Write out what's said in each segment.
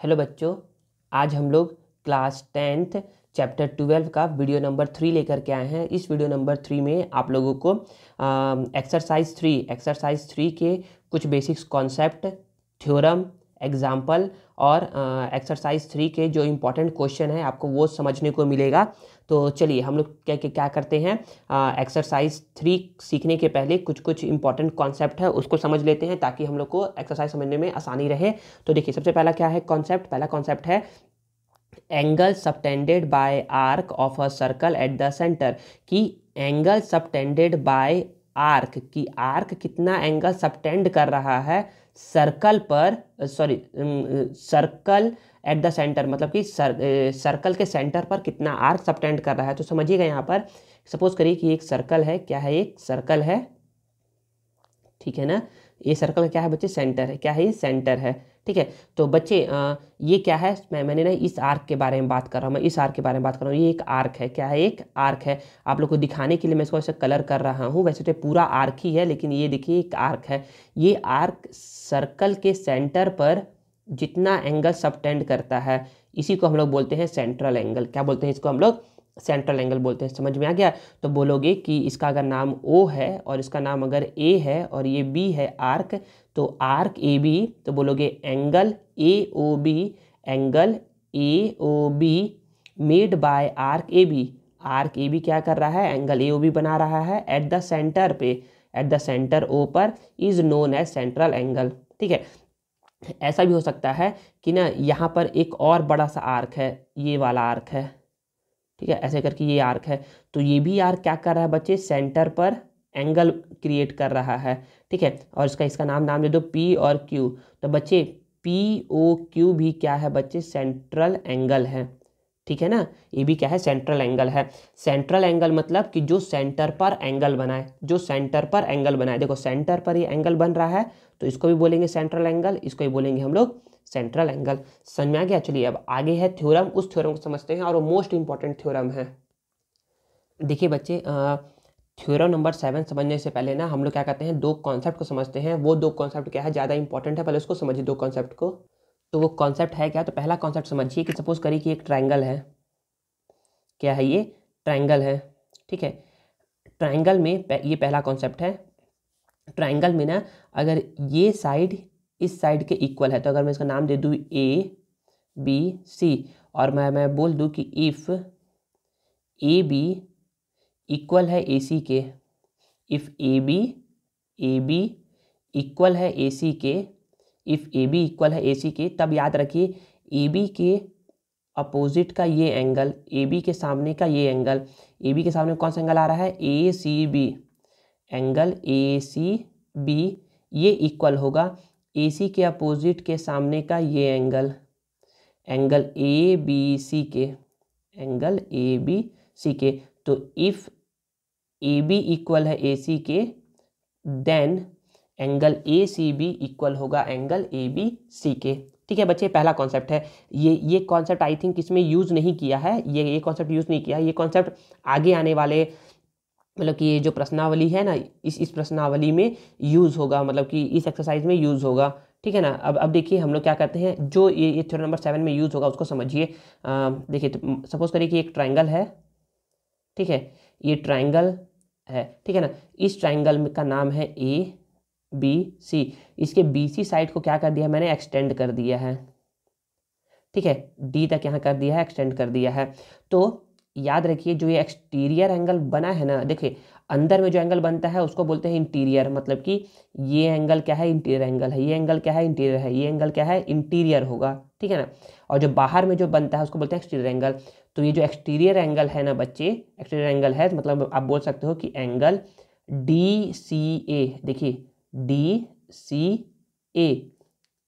Hello बच्चों, आज हम लोग क्लास 10th चैप्टर 12 का वीडियो नंबर 3 लेकर के आए हैं। इस वीडियो नंबर 3 में आप लोगों को एक्सरसाइज 3 के कुछ बेसिक्स कॉन्सेप्ट, थ्योरम, एग्जाम्पल और एक्सरसाइज 3 के जो इम्पोर्टेंट क्वेश्चन है आपको वो समझने को मिलेगा। तो चलिए हम लोग क्या करते हैं, एक्सरसाइज 3 सीखने के पहले कुछ कुछ इंपॉर्टेंट कॉन्सेप्ट है उसको समझ लेते हैं ताकि हम लोग को एक्सरसाइज समझने में आसानी रहे। तो देखिए, सबसे पहला क्या है कॉन्सेप्ट, पहला कॉन्सेप्ट है angle subtended bye arc of a circle eight the centre. कि एंगल सबटेंडेड बाय आर्क, की आर्क कितना एंगल सबटेंड कर रहा है सर्कल पर, सर्कल एट द सेंटर, मतलब कि सर्कल के सेंटर पर कितना आर्क सबटेंड कर रहा है। तो समझिएगा, यहाँ पर सपोज करिए कि एक सर्कल है, क्या है, एक सर्कल है, ठीक है ना। ये सर्कल क्या है बच्चे, सेंटर है, क्या है, ये सेंटर है, ठीक है। तो बच्चे ये क्या है, मैंने ना इस आर्क के बारे में बात कर रहा हूँ, मैं इस आर्क के बारे में बात कर रहा हूँ। ये एक आर्क है, क्या है, एक आर्क है। आप लोग को दिखाने के लिए मैं इसको ऐसे कलर कर रहा हूँ, वैसे तो पूरा आर्क ही है, लेकिन ये देखिए एक आर्क है। ये आर्क सर्कल के सेंटर पर जितना एंगल सबटेंड करता है इसी को हम लोग बोलते हैं सेंट्रल एंगल। क्या बोलते हैं इसको हम लोग, सेंट्रल एंगल बोलते हैं। समझ में आ गया। तो बोलोगे कि इसका अगर नाम O है और इसका नाम अगर A है और ये B है आर्क, तो आर्क AB, तो बोलोगे angle AOB, angle AOB made by arc AB। Arc AB क्या कर रहा है, एंगल AOB बना रहा है एट द सेंटर पे, एट द सेंटर O पर, is known as central angle, ठीक है। ऐसा भी हो सकता है कि ना यहाँ पर एक और बड़ा सा आर्क है, ये वाला आर्क है, ठीक है, ऐसे करके ये आर्क है। तो ये भी आर्क क्या कर रहा है बच्चे, सेंटर पर एंगल क्रिएट कर रहा है, ठीक है। और इसका नाम दे दो P और Q। तो बच्चे POQ भी क्या है बच्चे, सेंट्रल एंगल है, ठीक है ना। ये भी क्या है, सेंट्रल एंगल है। सेंट्रल एंगल मतलब कि जो सेंटर पर एंगल बनाए, जो सेंटर पर एंगल बनाए। देखो सेंटर पर ये एंगल बन रहा है तो इसको भी बोलेंगे सेंट्रल एंगल, इसको भी बोलेंगे हम लोग सेंट्रल एंगल। समझ में आ गया। चलिए अब आगे है थ्योरम, उस थ्योरम को समझते हैं और वो मोस्ट इंपॉर्टेंट थ्योरम है। देखिए बच्चे, थ्योरम नंबर 7 समझने से पहले ना हम लोग क्या करते हैं, दो कॉन्सेप्ट को समझते हैं। वो दो कॉन्सेप्ट क्या है, ज़्यादा इंपॉर्टेंट है, पहले उसको समझिए दो कॉन्सेप्ट को। तो वो कॉन्सेप्ट है क्या, तो पहला कॉन्सेप्ट समझिए कि सपोज करिए कि एक ट्राइंगल है, क्या है, ये ट्राइंगल है, ठीक है। ट्राइंगल में ये पहला कॉन्सेप्ट है। ट्राइंगल में ना अगर ये साइड इस साइड के इक्वल है, तो अगर मैं इसका नाम दे दूँ ABC और मैं बोल दूँ कि इफ़ AB इक्वल है AC के, इफ़ AB इक्वल है AC के, इफ़ AB इक्वल है AC के, तब याद रखिए AB के अपोजिट का ये एंगल, AB के सामने का ये एंगल, AB के सामने कौन सा एंगल आ रहा है, ACB, एंगल ACB, ये इक्वल होगा AC के अपोजिट के सामने का ये एंगल, एंगल ABC के, एंगल ABC के। तो इफ़ AB इक्वल है AC के, देन एंगल ACB इक्वल होगा एंगल ABC के, ठीक है बच्चे। पहला कॉन्सेप्ट है ये कॉन्सेप्ट आई थिंक इसमें यूज़ नहीं किया है, ये कॉन्सेप्ट यूज़ नहीं किया है। ये कॉन्सेप्ट आगे आने वाले, मतलब कि ये जो प्रश्नावली है ना, इस प्रश्नावली में यूज़ होगा, मतलब कि इस एक्सरसाइज में यूज़ होगा, ठीक है ना। अब देखिए हम लोग क्या करते हैं, जो ये थ्योरम नंबर 7 में यूज़ होगा उसको समझिए। देखिए तो सपोज करिए कि एक ट्राइंगल है, ठीक है, ये ट्राइंगल है, ठीक है ना। इस ट्राइंगल का नाम है ABC। इसके BC साइड को क्या कर दिया मैंने, एक्सटेंड कर दिया है, ठीक है, D तक यहाँ कर दिया है, एक्सटेंड कर दिया है। तो याद रखिए जो ये एक्सटीरियर एंगल बना है ना, देखिए अंदर में जो एंगल बनता है उसको बोलते हैं इंटीरियर, मतलब कि ये एंगल क्या है, इंटीरियर एंगल है, ये एंगल क्या है, इंटीरियर है, ये एंगल क्या है, इंटीरियर होगा, ठीक है ना। और जो बाहर में जो बनता है उसको बोलते हैं एक्सटीरियर एंगल। तो ये जो एक्सटीरियर एंगल है ना बच्चे, एक्सटीरियर एंगल है, मतलब आप बोल सकते हो कि एंगल DCA, देखिए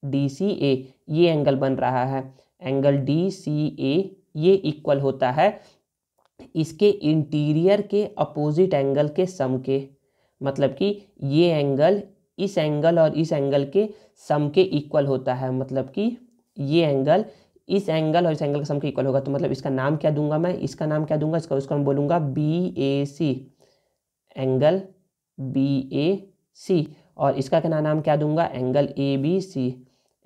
DCA ये एंगल बन रहा है, एंगल DCA ये इक्वल होता है इसके इंटीरियर के अपोजिट एंगल के सम के, मतलब कि ये एंगल इस एंगल और इस एंगल के सम के इक्वल होता है, मतलब कि ये एंगल इस एंगल और इस एंगल के सम के इक्वल होगा। तो मतलब इसका नाम क्या दूंगा मैं, इसका नाम क्या दूंगा, इसका मैं बोलूँगा BAC, एंगल BAC। और इसका क्या नाम क्या दूंगा, एंगल ABC,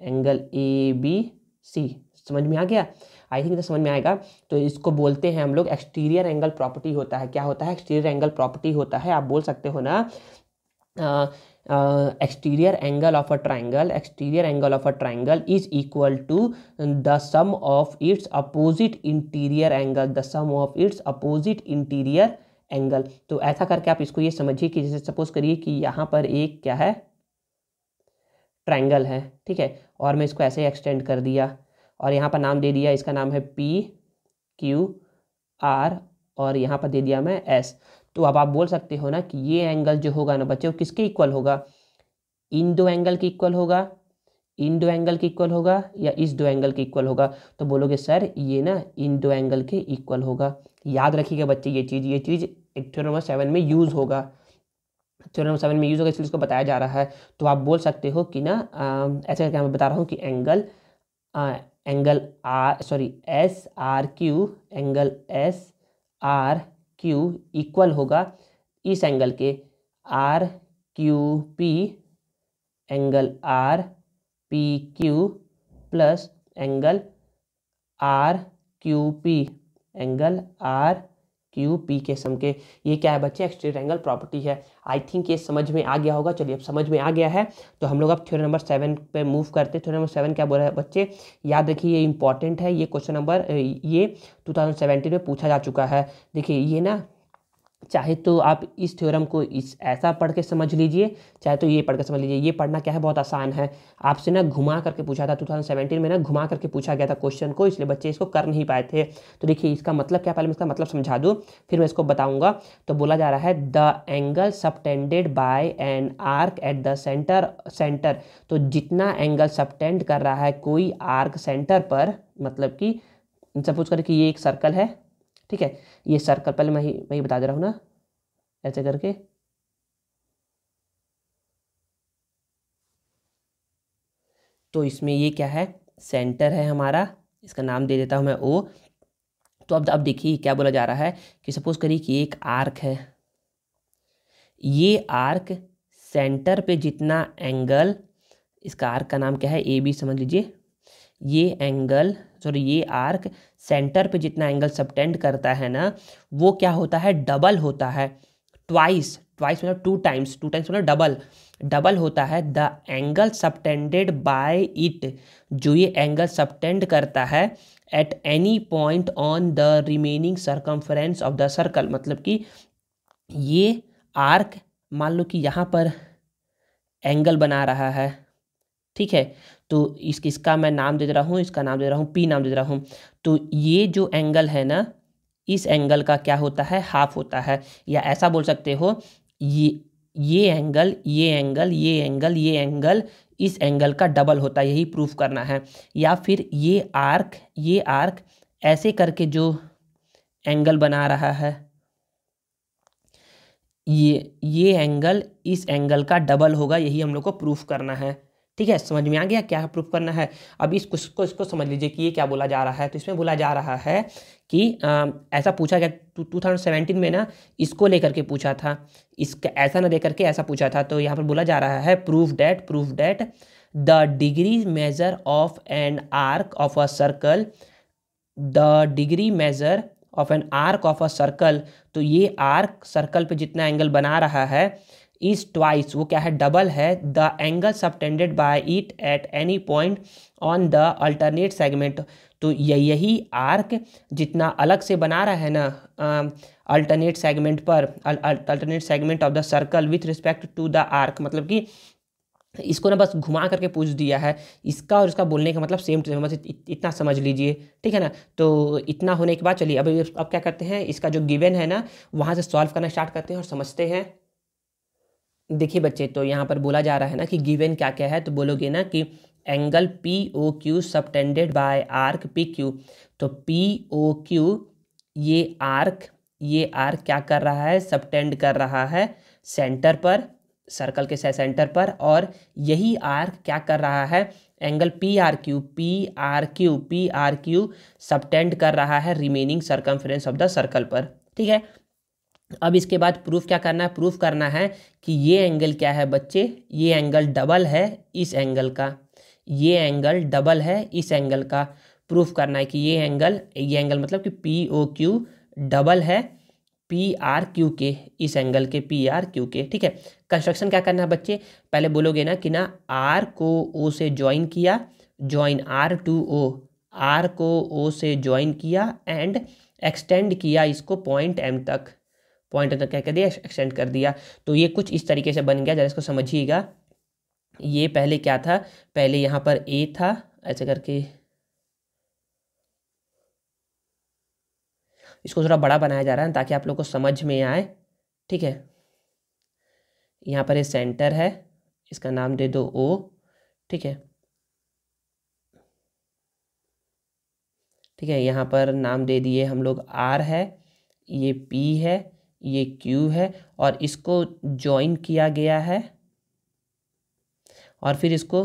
एंगल AB सी। समझ में आ गया? आई थिंक तो समझ में आएगा। तो इसको बोलते हैं हम लोग एक्सटीरियर एंगल प्रॉपर्टी होता है। क्या होता है? एक्सटीरियर एंगल प्रॉपर्टी होता है। आप बोल सकते हो ना exterior angle of a triangle is equal to the sum of its opposite interior angle। तो ऐसा करके आप इसको ये समझिए कि जैसे सपोज करिए कि यहाँ पर एक क्या है, ट्राइंगल है, ठीक है, और मैं इसको ऐसे एक्सटेंड कर दिया और यहाँ पर नाम दे दिया, इसका नाम है PQR और यहाँ पर दे दिया मैं S। तो अब आप बोल सकते हो ना कि ये एंगल जो होगा ना बच्चे वो किसके इक्वल होगा? इन दो एंगल के इक्वल होगा, इन दो एंगल के इक्वल होगा, या इस दो एंगल के इक्वल होगा? तो बोलोगे सर ये ना इन दो एंगल के इक्वल होगा। याद रखिएगा बच्चे ये चीज़ थ्योरम नंबर 7 में यूज़ होगा, थ्योरम नंबर 7 में यूज़ होगा, इसलिए इसको बताया जा रहा है। तो आप बोल सकते हो कि ना ऐसे करके मैं बता रहा हूँ कि एंगल SRQ इक्वल होगा इस एंगल के RQP angle RPQ plus angle RQP angle RQP के सम के। ये क्या है बच्चे? एक्सटीरियर एंगल प्रॉपर्टी है। आई थिंक ये समझ में आ गया होगा। चलिए अब समझ में आ गया है तो हम लोग अब थ्योरम नंबर 7 पे मूव करते हैं। थ्योरम नंबर 7 क्या बोल रहा है बच्चे? याद रखिए ये इंपॉर्टेंट है, ये क्वेश्चन नंबर ये 2017 में पूछा जा चुका है। देखिए ये ना चाहे तो आप इस थ्योरम को इस ऐसा पढ़ के समझ लीजिए, चाहे तो ये पढ़ के समझ लीजिए। ये पढ़ना क्या है, बहुत आसान है। आपसे ना घुमा करके पूछा था 2017 में, ना घुमा करके पूछा गया था क्वेश्चन को, इसलिए बच्चे इसको कर नहीं पाए थे। तो देखिए इसका मतलब क्या, पहले मैं इसका मतलब समझा दूँ फिर मैं इसको बताऊँगा। तो बोला जा रहा है the angle subtended bye an arc eight the centre. तो जितना एंगल सबटेंड कर रहा है कोई आर्क सेंटर पर, मतलब कि सपोज करें कि ये एक सर्कल है, ठीक है, ये सर्कल पहले मैं ही बता दे रहा हूँ ना ऐसे करके। तो इसमें ये क्या है, सेंटर है हमारा, इसका नाम दे देता हूँ मैं O। तो अब देखिए क्या बोला जा रहा है कि सपोज करिए कि एक आर्क है, ये आर्क सेंटर पे जितना एंगल, इसका आर्क का नाम क्या है AB समझ लीजिए, ये आर्क सेंटर पे जितना एंगल सबटेंड करता है ना वो क्या होता है, डबल होता है। ट्वाइस मतलब टू टाइम्स मतलब डबल होता है the angle subtended bye it, जो ये एंगल सबटेंड करता है at any point on the remaining circumference of the circle. मतलब कि ये आर्क मान लो कि यहाँ पर एंगल बना रहा है, ठीक है, तो इसका मैं नाम दे रहा हूँ, इसका नाम दे रहा हूँ P नाम दे रहा हूँ। तो ये जो एंगल है ना इस एंगल का क्या होता है, हाफ होता है। या ऐसा बोल सकते हो ये एंगल इस एंगल का डबल होता है, यही प्रूफ करना है। या फिर ये आर्क ऐसे करके जो एंगल बना रहा है ये एंगल इस एंगल का डबल होगा, यही हम लोग को प्रूफ करना है। ठीक है, समझ में आ गया क्या प्रूफ करना है? अब इसको समझ लीजिए कि ये क्या बोला जा रहा है। तो इसमें बोला जा रहा है कि ऐसा पूछा गया 2017 में ना, इसको लेकर के पूछा था, इसका ऐसा ना दे करके ऐसा पूछा था। तो यहाँ पर बोला जा रहा है proof that the degree measure of an arc of a circle, तो ये आर्क सर्कल पे जितना एंगल बना रहा है इज ट्वाइस, वो क्या है, डबल है, the angle subtended bye it at any point on the alternate segment. तो यही आर्क जितना अलग से बना रहा है ना alternate segment of the circle with respect to the arc. मतलब कि इसको ना बस घुमा करके पूछ दिया है, इसका और इसका बोलने का मतलब सेम टू सेम, बस इतना समझ लीजिए, ठीक है ना। तो इतना होने के बाद चलिए अब क्या करते हैं, इसका जो गिवन है ना वहाँ से सॉल्व करना स्टार्ट करते हैं और समझते हैं। देखिए बच्चे, तो यहाँ पर बोला जा रहा है ना कि गिवन क्या क्या है, तो बोलोगे ना कि angle POQ subtended bye arc PQ। तो POQ ये आर्क क्या कर रहा है, सबटेंड कर रहा है सेंटर पर, सर्कल के सेंटर पर, और यही आर्क क्या कर रहा है, एंगल PRQ सबटेंड कर रहा है remaining circumference of the circle पर। ठीक है, अब इसके बाद प्रूफ क्या करना है, प्रूफ करना है कि ये एंगल क्या है बच्चे, ये एंगल डबल है इस एंगल का, ये एंगल डबल है इस एंगल का, प्रूफ करना है कि ये एंगल मतलब कि पी ओ क्यू डबल है पी आर क्यू के, इस एंगल के पी आर क्यू के। ठीक है, कंस्ट्रक्शन क्या करना है बच्चे, पहले बोलोगे ना कि ना आर को ओ से ज्वाइन किया, join R to O, R को ओ से ज्वाइन किया एंड एक्सटेंड किया इसको पॉइंट एम तक, पॉइंट तक क्या कर दिया, एक्सटेंड कर दिया। तो ये कुछ इस तरीके से बन गया, जरा इसको समझिएगा। ये पहले क्या था, पहले यहाँ पर ए था, ऐसे करके इसको थोड़ा बड़ा बनाया जा रहा है ताकि आप लोग को समझ में आए। ठीक है, यहाँ पर ये सेंटर है, इसका नाम दे दो ओ। ठीक है, ठीक है, यहाँ पर नाम दे दिए हम लोग आर है, ये पी है, ये क्यू है, और इसको ज्वाइन किया गया है और फिर इसको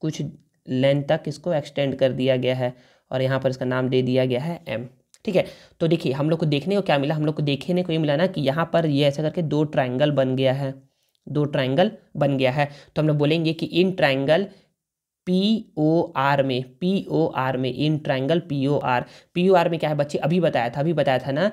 कुछ लेंथ तक इसको एक्सटेंड कर दिया गया है और यहाँ पर इसका नाम दे दिया गया है एम। ठीक है, तो देखिए हम लोग को देखने को क्या मिला, हम लोग को देखने को ये मिला ना कि यहाँ पर ये ऐसा करके दो ट्रायंगल बन गया है, दो ट्रायंगल बन गया है। तो हम लोग बोलेंगे कि in triangle P O R में, पी ओ आर में, in triangle P O R में क्या है बच्चे, अभी बताया था ना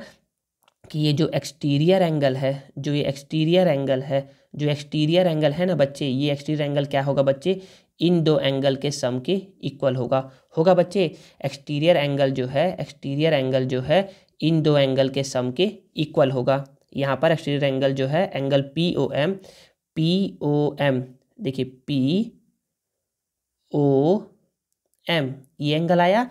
कि ये जो एक्सटीरियर एंगल है, जो ये एक्सटीरियर एंगल है, जो एक्सटीरियर एंगल है ना बच्चे, ये एक्सटीरियर एंगल क्या होगा बच्चे, इन दो एंगल के सम के इक्वल होगा बच्चे। एक्सटीरियर एंगल जो है, एक्सटीरियर एंगल जो है इन दो एंगल के सम के इक्वल होगा। यहाँ पर एक्सटीरियर एंगल जो है एंगल पी ओ एम, देखिए पी ओ एम, ये एंगल आया।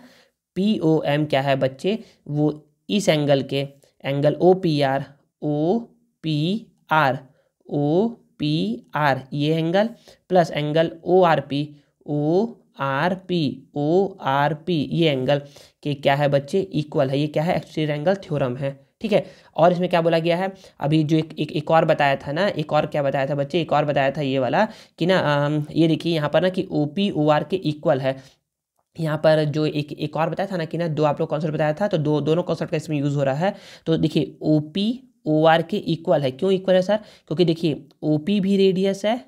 पी ओ एम क्या है बच्चे, वो इस एंगल के, angle O P R, O P R, O P R ये angle, plus angle O R P, O R P, O R P ये एंगल के क्या है बच्चे, इक्वल है। ये क्या है, एक्सटीरियर एंगल थ्योरम है। ठीक है, और इसमें क्या बोला गया है, अभी जो एक और बताया था ना, एक और क्या बताया था बच्चे, एक और बताया था ये वाला कि ना ये देखिए यहाँ पर ना कि ओ पी ओ आर के इक्वल है। यहाँ पर जो एक और बताया था ना कि ना दो आप लोग कॉन्सेप्ट बताया था, तो दोनों कॉन्सेप्ट का इसमें यूज़ हो रहा है। तो देखिए ओ पी ओ आर के इक्वल है, क्यों इक्वल है सर, क्योंकि देखिए ओ पी भी रेडियस है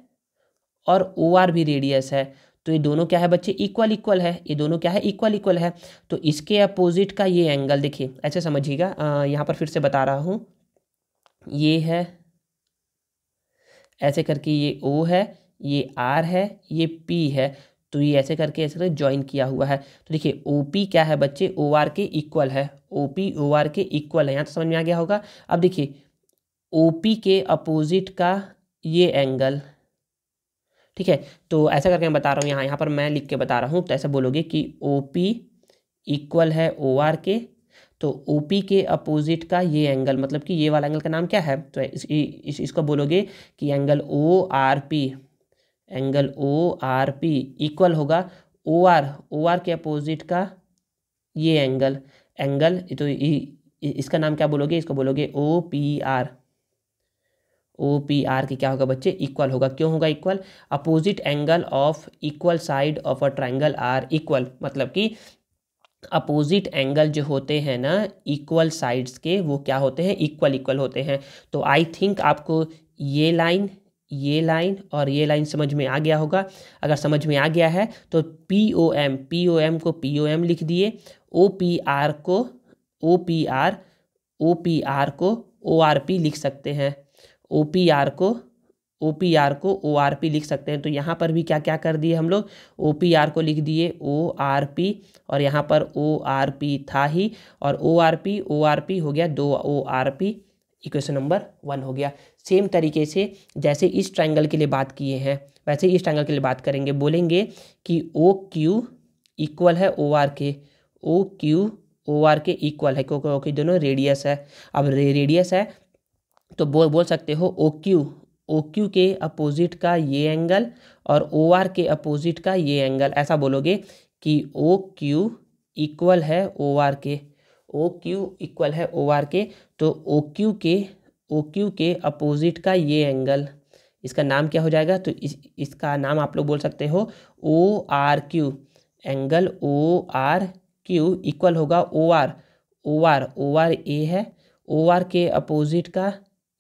और ओ आर भी रेडियस है, तो ये दोनों क्या है बच्चे, इक्वल है, ये दोनों क्या है, इक्वल है। तो इसके अपोजिट का ये एंगल देखिए, ऐसे समझिएगा, यहाँ पर फिर से बता रहा हूँ, ये है ऐसे करके, ये ओ है, ये आर है, ये पी है, तो ये ऐसे करके ज्वाइन किया हुआ है। तो देखिए ओ पी क्या है बच्चे, ओ आर के इक्वल है, ओ पी ओ आर के इक्वल है, यहाँ तो समझ में आ गया होगा। अब देखिए ओ पी के अपोजिट का ये एंगल, ठीक है, तो ऐसा करके मैं बता रहा हूँ, यहाँ पर मैं लिख के बता रहा हूँ, तो ऐसा बोलोगे कि ओ पी इक्वल है ओ आर के, तो ओ पी के अपोजिट का ये एंगल, मतलब कि ये वाला एंगल का नाम क्या है, तो इसको बोलोगे कि angle O R P, angle O R P equal होगा ओ आर के अपोजिट का ये एंगल, तो इसका नाम क्या बोलोगे, इसको बोलोगे O P R, O P R की क्या होगा बच्चे, इक्वल होगा। क्यों होगा equal, opposite angle of equal side of a triangle are equal, मतलब कि अपोजिट एंगल जो होते हैं ना इक्वल साइड्स के, वो क्या होते हैं, इक्वल होते हैं। तो आई थिंक आपको ये लाइन और ये लाइन समझ में आ गया होगा। अगर समझ में आ गया है तो पी ओ एम को पी ओ एम लिख दिए, ओ पी आर को ओ पी आर को ओ आर पी लिख सकते हैं, ओ पी आर को ओ आर पी लिख सकते हैं। तो यहाँ पर भी क्या क्या कर दिए हम लोग, ओ पी आर को लिख दिए ओ आर पी, और यहाँ पर ओ आर पी था ही, और ओ आर पी हो गया, दो O R P, equation number 1 हो गया। सेम तरीके से जैसे इस ट्रायंगल के लिए बात किए हैं वैसे इस ट्रायंगल के लिए बात करेंगे, बोलेंगे कि ओ क्यू इक्वल है ओ आर के, ओ क्यू ओ आर के इक्वल है, क्योंकि दोनों रेडियस है। अब रेडियस है तो बोल सकते हो ओ क्यू के अपोजिट का ये एंगल और ओ आर के अपोजिट का ये एंगल, ऐसा बोलोगे कि ओ क्यू इक्वल है ओ आर के, ओ क्यू इक्वल है ओ आर के, तो ओ क्यू के अपोजिट का ये एंगल, इसका नाम क्या हो जाएगा, तो इसका नाम आप लोग बोल सकते हो O R Q, angle O R Q equal होगा ओ आर ए है, ओ आर के अपोजिट का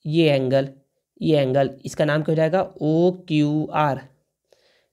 ये एंगल, इसका नाम क्या हो जाएगा, O Q R,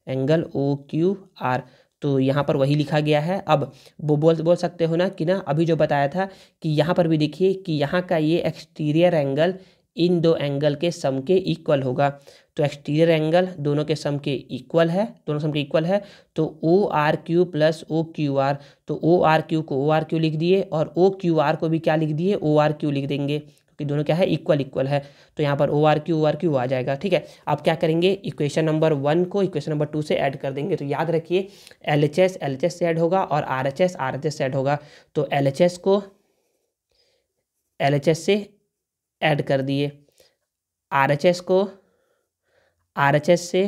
angle O Q R, तो यहाँ पर वही लिखा गया है। अब वो बोल सकते हो ना कि ना अभी जो बताया था कि यहाँ पर भी देखिए कि यहाँ का ये एक्सटीरियर एंगल इन दो एंगल के सम के इक्वल होगा। तो एक्सटीरियर एंगल दोनों के सम के इक्वल है, दोनों सम के इक्वल है। तो O R Q plus O Q R, तो ओ आर क्यू को ओ आर क्यू लिख दिए और ओ क्यू आर को भी क्या लिख दिए, ओ आर क्यू लिख देंगे, क्योंकि दोनों क्या है, इक्वल इक्वल है। तो यहाँ पर ओ आर क्यू आ जाएगा। ठीक है, अब क्या करेंगे, इक्वेशन नंबर 1 को इक्वेशन नंबर 2 से ऐड कर देंगे। तो याद रखिए LHS LHS से ऐड होगा और RHS RHS से ऐड होगा। तो LHS को LHS से ऐड कर दिए, RHS को RHS से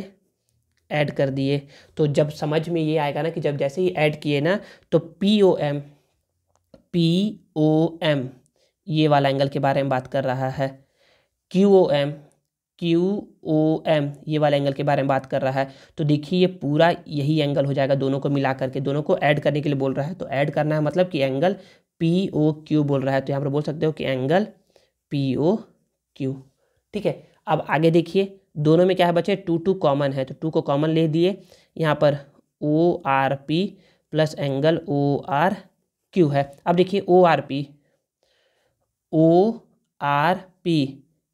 ऐड कर दिए। तो जब समझ में ये आएगा ना कि जब जैसे ही ऐड किए ना तो POM ये वाला एंगल के बारे में बात कर रहा है, QOM ये वाला एंगल के बारे में बात कर रहा है। तो देखिए ये पूरा यही एंगल हो जाएगा, दोनों को मिला करके, दोनों को ऐड करने के लिए बोल रहा है। तो ऐड करना है मतलब कि एंगल POQ बोल रहा है। तो यहाँ पर बोल सकते हो कि एंगल POQ। ठीक है, अब आगे देखिए दोनों में क्या है बच्चे, 2 कॉमन है, तो 2 को कॉमन ले दिए। यहाँ पर ORP प्लस एंगल ORQ है। अब देखिए ORP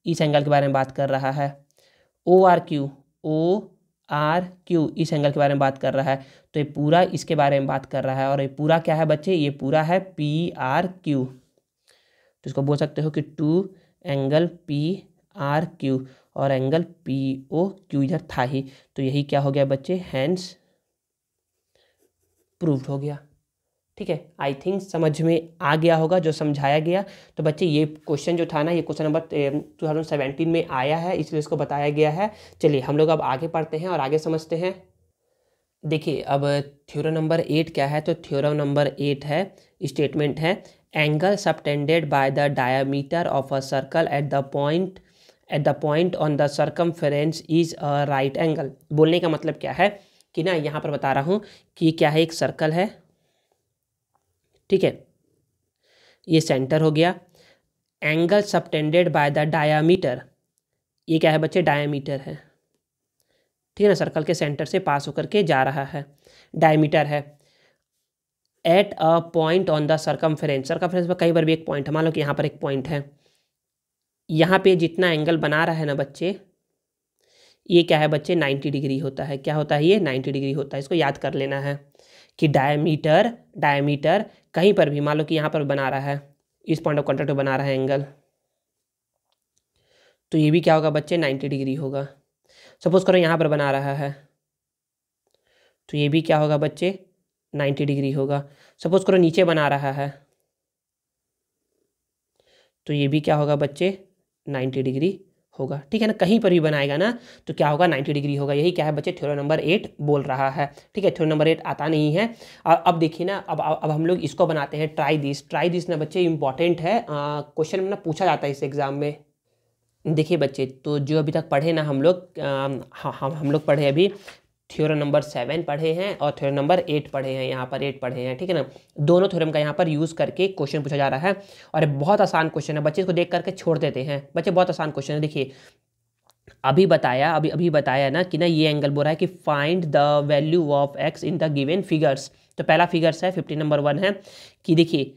इस एंगल के बारे में बात कर रहा है, ORQ इस एंगल के बारे में बात कर रहा है। तो ये पूरा इसके बारे में बात कर रहा है और ये पूरा क्या है बच्चे, ये पूरा है PRQ। तो इसको बोल सकते हो कि 2 एंगल PRQ और एंगल POQ इधर था ही। तो यही क्या हो गया बच्चे, हैंस प्रूव्ड हो गया। ठीक है, आई थिंक समझ में आ गया होगा जो समझाया गया। तो बच्चे ये क्वेश्चन जो था ना, ये क्वेश्चन नंबर 2017 में आया है, इसलिए इसको बताया गया है। चलिए हम लोग अब आगे पढ़ते हैं और आगे समझते हैं। देखिए अब थ्योरम नंबर 8 क्या है, तो थ्योरम नंबर 8 है, स्टेटमेंट है, angle subtended by the diameter of a circle at the point on the circumference is a right angle. बोलने का मतलब क्या है कि ना यहाँ पर बता रहा हूँ कि क्या है, एक सर्कल है, ठीक है, ये सेंटर हो गया, angle subtended by the diameter, ये क्या है बच्चे, डायामीटर है, ठीक है ना, सर्कल के सेंटर से पास होकर के जा रहा है, डायमीटर है, at a point on the circumference पर कहीं पर भी एक पॉइंट है, मान लो कि यहाँ पर एक पॉइंट है, यहाँ पे जितना एंगल बना रहा है ना बच्चे, ये क्या है बच्चे, 90 डिग्री होता है। क्या होता है ये, 90 डिग्री होता है। इसको याद कर लेना है कि डायमीटर कहीं पर भी मान लो कि यहाँ पर बना रहा है, इस पॉइंट ऑफ कॉन्टैक्ट पर बना रहा है एंगल, तो ये भी क्या होगा बच्चे, 90 डिग्री होगा। सपोज करो यहाँ पर बना रहा है, तो ये भी क्या होगा बच्चे, 90 डिग्री होगा। सपोज करो नीचे बना रहा है, तो ये भी क्या होगा बच्चे, 90 डिग्री होगा। ठीक है ना, कहीं पर भी बनाएगा ना तो क्या होगा, 90 डिग्री होगा। यही क्या है बच्चे, थ्योरम नंबर 8 बोल रहा है। ठीक है, थ्योरम नंबर 8 आता नहीं है। अब देखिए ना, अब हम लोग इसको बनाते हैं, ट्राई दिस ना बच्चे इंपॉर्टेंट है, क्वेश्चन में ना पूछा जाता है इस एग्जाम में। देखिए बच्चे, तो जो अभी तक पढ़े ना हम लोग, हम लोग पढ़े अभी थ्योरम नंबर 7 पढ़े हैं और थ्योरम नंबर 8 पढ़े हैं, यहाँ पर 8 पढ़े हैं। ठीक है ना, दोनों थ्योरम का यहाँ पर यूज़ करके क्वेश्चन पूछा जा रहा है और बहुत आसान क्वेश्चन है, बच्चे इसको देख करके छोड़ देते हैं। बच्चे बहुत आसान क्वेश्चन है। देखिए अभी बताया ना कि ना ये एंगल बोल रहा है कि find the value of x in the given figures. तो पहला फिगर्स है 15 नंबर 1 है कि देखिए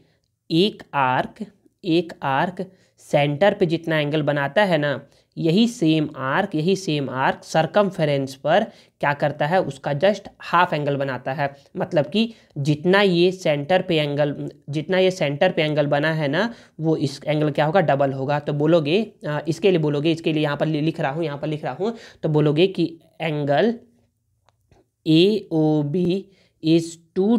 एक आर्क सेंटर पे जितना एंगल बनाता है ना, यही सेम आर्क सरकमफेरेंस पर क्या करता है, उसका जस्ट हाफ एंगल बनाता है। मतलब कि जितना ये सेंटर पे एंगल बना है ना, वो इस एंगल क्या होगा, डबल होगा। तो बोलोगे इसके लिए यहाँ पर लिख रहा हूँ, तो बोलोगे कि angle AOB is 2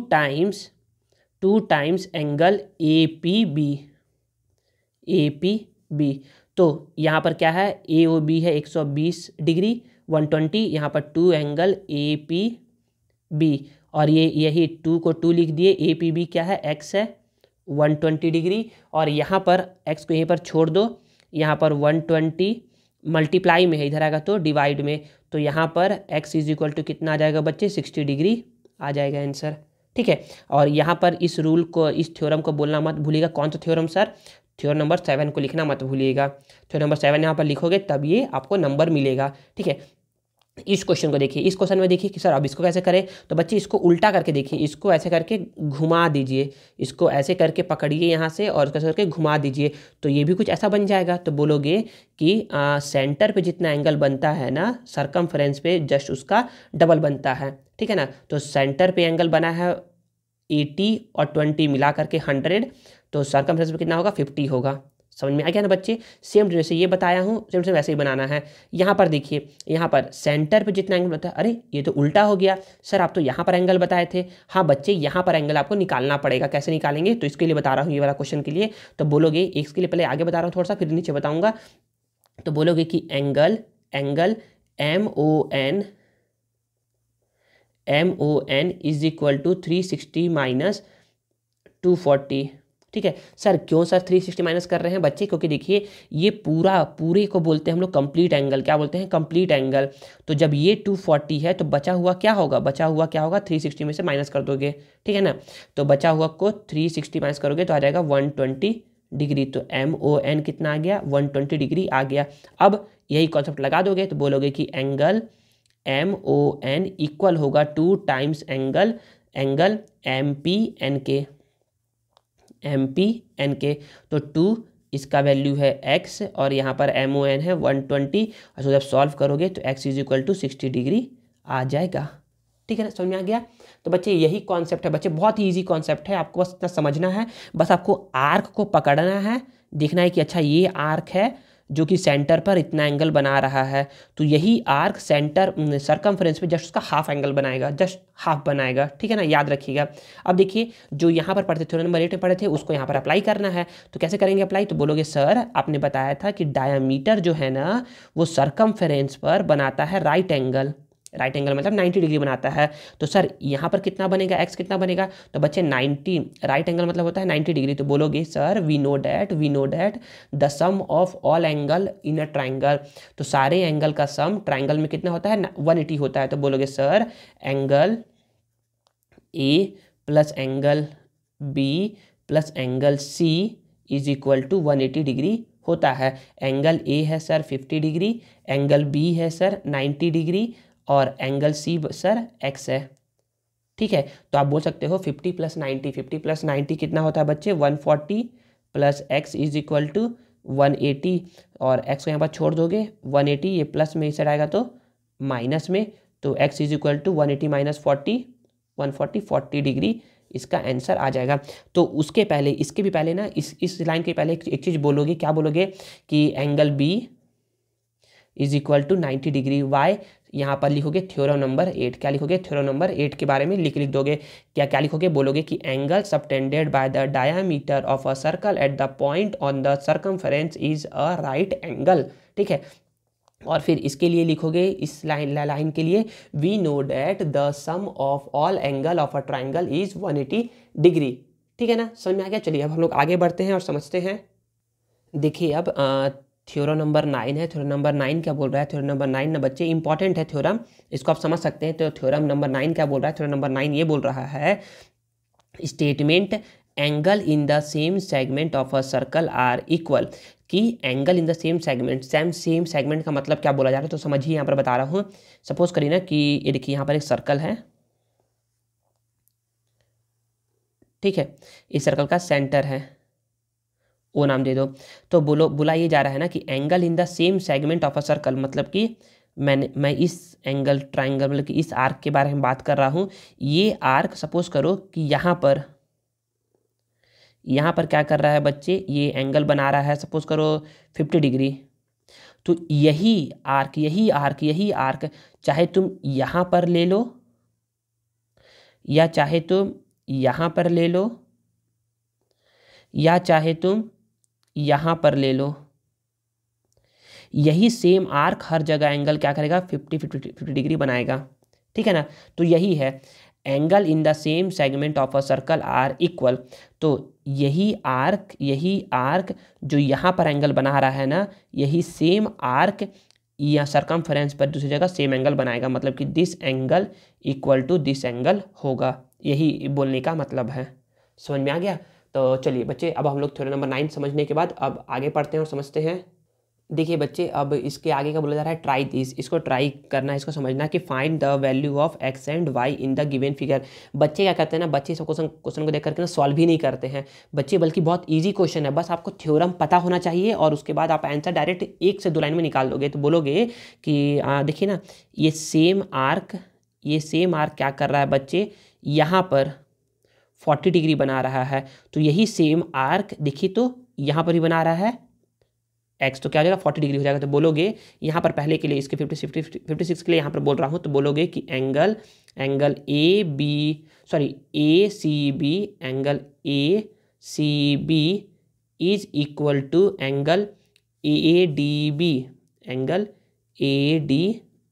times angle APB। तो यहाँ पर क्या है, AOB है 120 डिग्री 120, यहाँ पर 2 एंगल APB और ये यही 2 को 2 लिख दिए। APB क्या है, x है 120 डिग्री और यहाँ पर x को यहीं पर छोड़ दो, यहाँ पर 120 मल्टीप्लाई में है, इधर आएगा तो डिवाइड में, तो यहाँ पर x इज इक्वल टू कितना आ जाएगा बच्चे, 60 डिग्री आ जाएगा आंसर। ठीक है, और यहाँ पर इस रूल को, इस थ्योरम को बोलना मत भूलिएगा। कौन सा थ्योरम सर, थ्योरम नंबर 7 को लिखना मत भूलिएगा। थ्योरम नंबर 7 यहाँ पर लिखोगे तब ये आपको नंबर मिलेगा। ठीक है, इस क्वेश्चन को देखिए, इस क्वेश्चन में देखिए कि सर अब इसको कैसे करें, तो बच्चे इसको उल्टा करके देखिए, इसको ऐसे करके घुमा दीजिए, इसको ऐसे करके पकड़िए यहाँ से और इसको ऐसे करके घुमा दीजिए, तो ये भी कुछ ऐसा बन जाएगा। तो बोलोगे कि सेंटर पे जितना एंगल बनता है ना, सरकमफ्रेंस पे जस्ट उसका डबल बनता है, ठीक है ना। तो सेंटर पे एंगल बना है 80 और 20 मिला करके 100, तो सरकमफ्रेंस पे कितना होगा 50 होगा। समझ में आ गया ना बच्चे। सेम जैसे ये बताया हूँ सेम से वैसे ही बनाना है। यहाँ पर देखिए, यहाँ पर सेंटर पे जितना एंगल बनता है, अरे ये तो उल्टा हो गया सर, आप तो यहाँ पर एंगल बताए थे। हाँ बच्चे, यहाँ पर एंगल आपको निकालना पड़ेगा। कैसे निकालेंगे, तो इसके लिए बता रहा हूँ ये वाला क्वेश्चन के लिए। तो बोलोगे, इसके लिए पहले आगे बता रहा हूँ थोड़ा सा, फिर नीचे बताऊँगा। तो बोलोगे कि angle MON is equal to 360 minus 240। ठीक है सर, क्यों सर 360 माइनस कर रहे हैं बच्चे, क्योंकि देखिए ये पूरे को बोलते हैं हम लोग कंप्लीट एंगल। क्या बोलते हैं, कंप्लीट एंगल। तो जब ये 240 है तो बचा हुआ क्या होगा, 360 में से माइनस कर दोगे, ठीक है ना। तो बचा हुआ को 360 माइनस करोगे तो आ जाएगा 120 डिग्री। तो MON कितना आ गया, 120 डिग्री आ गया। अब यही कॉन्सेप्ट लगा दोगे तो बोलोगे कि एंगल MON इक्वल होगा 2 टाइम्स एंगल MP NK। तो 2 इसका वैल्यू है x और यहाँ पर MON है 120, और जब सॉल्व करोगे तो x is equal to 60 degree आ जाएगा। ठीक है ना, समझ में आ गया। तो बच्चे यही कॉन्सेप्ट है बच्चे, बहुत ही ईजी कॉन्सेप्ट है, आपको बस इतना समझना है। बस आपको आर्क को पकड़ना है, देखना है कि अच्छा ये आर्क है जो कि सेंटर पर इतना एंगल बना रहा है, तो यही आर्क सेंटर सरकमफ्रेंस पे जस्ट उसका हाफ एंगल बनाएगा, जस्ट हाफ बनाएगा, ठीक है ना, याद रखिएगा। अब देखिए, जो यहाँ पर पढ़ते थ्योरम नंबर 8 में पढ़े थे उसको यहाँ पर अप्लाई करना है। तो कैसे करेंगे अप्लाई, तो बोलोगे सर आपने बताया था कि डायमीटर जो है ना वो सरकमफ्रेंस पर बनाता है राइट एंगल मतलब 90 डिग्री बनाता है। तो सर यहाँ पर कितना बनेगा, x कितना बनेगा, तो बच्चे 90, राइट एंगल मतलब होता है 90 डिग्री। तो बोलोगे sir we know that the sum of all angle in a triangle. तो सारे एंगल का सम ट्राइंगल में कितना होता है, 180 होता है। तो बोलोगे sir angle A plus angle B plus angle C is equal to 180 degree होता है। एंगल A है सर 50 डिग्री, एंगल B है सर 90 डिग्री, और एंगल C सर x है, ठीक है। तो आप बोल सकते हो 50 प्लस 90 कितना होता है बच्चे, 140 plus x is equal to 180, और x को यहाँ पर छोड़ दोगे 180, ये प्लस में इसे आएगा तो माइनस में, तो x is equal to 180 minus 40 degree इसका आंसर आ जाएगा। तो उसके पहले, इसके भी पहले ना, इस लाइन के पहले एक चीज़ बोलोगे, क्या बोलोगे कि angle B is equal to 90 degree. Why, यहाँ पर लिखोगे थ्योरम नंबर 8। क्या लिखोगे, थ्योरम नंबर 8 के बारे में लिख दोगे। क्या लिखोगे, बोलोगे कि angle subtended by the diameter of a circle at the point on the circumference is a right angle, ठीक है। और फिर इसके लिए लिखोगे, इस लाइन के लिए, we know that the sum of all angle of a triangle is 180 degree, ठीक है ना, समझ में आ गया। चलिए अब हम लोग आगे बढ़ते हैं और समझते हैं। देखिए अब थ्योरम नंबर 9 है। थ्योरम नंबर 9 क्या बोल रहा है, थ्योरम नंबर 9 ना बच्चे इंपॉर्टेंट है थ्योरम, इसको आप समझ सकते हैं। तो थ्योरम नंबर 9 क्या बोल रहा है, थ्योरम नंबर 9 ये बोल रहा है, statement angle in the same segment of a circle are equal, कि angle in the same segment का मतलब क्या बोला जा रहा है, तो समझिए यहाँ पर बता रहा हूँ। सपोज करिए ना कि ये देखिए यहाँ पर एक सर्कल है, ठीक है, इस सर्कल का सेंटर है, वो नाम दे दो। तो बोला ये जा रहा है ना कि angle in the same segment of a circle, मतलब कि मैं इस एंगल ट्राइंगल मतलब कि इस आर्क के बारे में बात कर रहा हूँ। ये आर्क सपोज करो कि यहाँ पर क्या कर रहा है बच्चे, ये एंगल बना रहा है सपोज करो 50 डिग्री। तो यही आर्क चाहे तुम यहाँ पर ले लो या चाहे तुम यहाँ पर ले लो या चाहे तुम यहाँ पर ले लो, यही सेम आर्क हर जगह एंगल क्या करेगा, 50 डिग्री बनाएगा, ठीक है ना। तो यही है angle in the same segment of a circle are equal. तो यही आर्क जो यहाँ पर एंगल बना रहा है ना, यही सेम आर्क या सरकमफेरेंस पर दूसरी जगह सेम एंगल बनाएगा, मतलब कि this angle equal to this angle होगा, यही बोलने का मतलब है। समझ में आ गया। तो चलिए बच्चे, अब हम लोग थ्योरम नंबर 9 समझने के बाद अब आगे पढ़ते हैं और समझते हैं। देखिए बच्चे, अब इसके आगे का बोला जा रहा है ट्राई दिस। इसको ट्राई करना है, इसको समझना कि find the value of x and y in the given figure. बच्चे क्या करते हैं ना, बच्चे सब क्वेश्चन को देख करके ना सॉल्व ही नहीं करते हैं बच्चे, बल्कि बहुत ईजी क्वेश्चन है, बस आपको थ्योरम पता होना चाहिए और उसके बाद आप आंसर डायरेक्ट 1 से 2 लाइन में निकाल दोगे। तो बोलोगे कि देखिए ना, ये सेम आर्क क्या कर रहा है बच्चे, यहाँ पर 40 डिग्री बना रहा है। तो यही सेम आर्क देखिए तो यहाँ पर भी बना रहा है एक्स, तो क्या हो जाएगा 40 डिग्री हो जाएगा। तो बोलोगे यहाँ पर पहले के लिए, इसके 56 के लिए यहाँ पर बोल रहा हूँ, तो बोलोगे कि angle A C B is equal to angle A D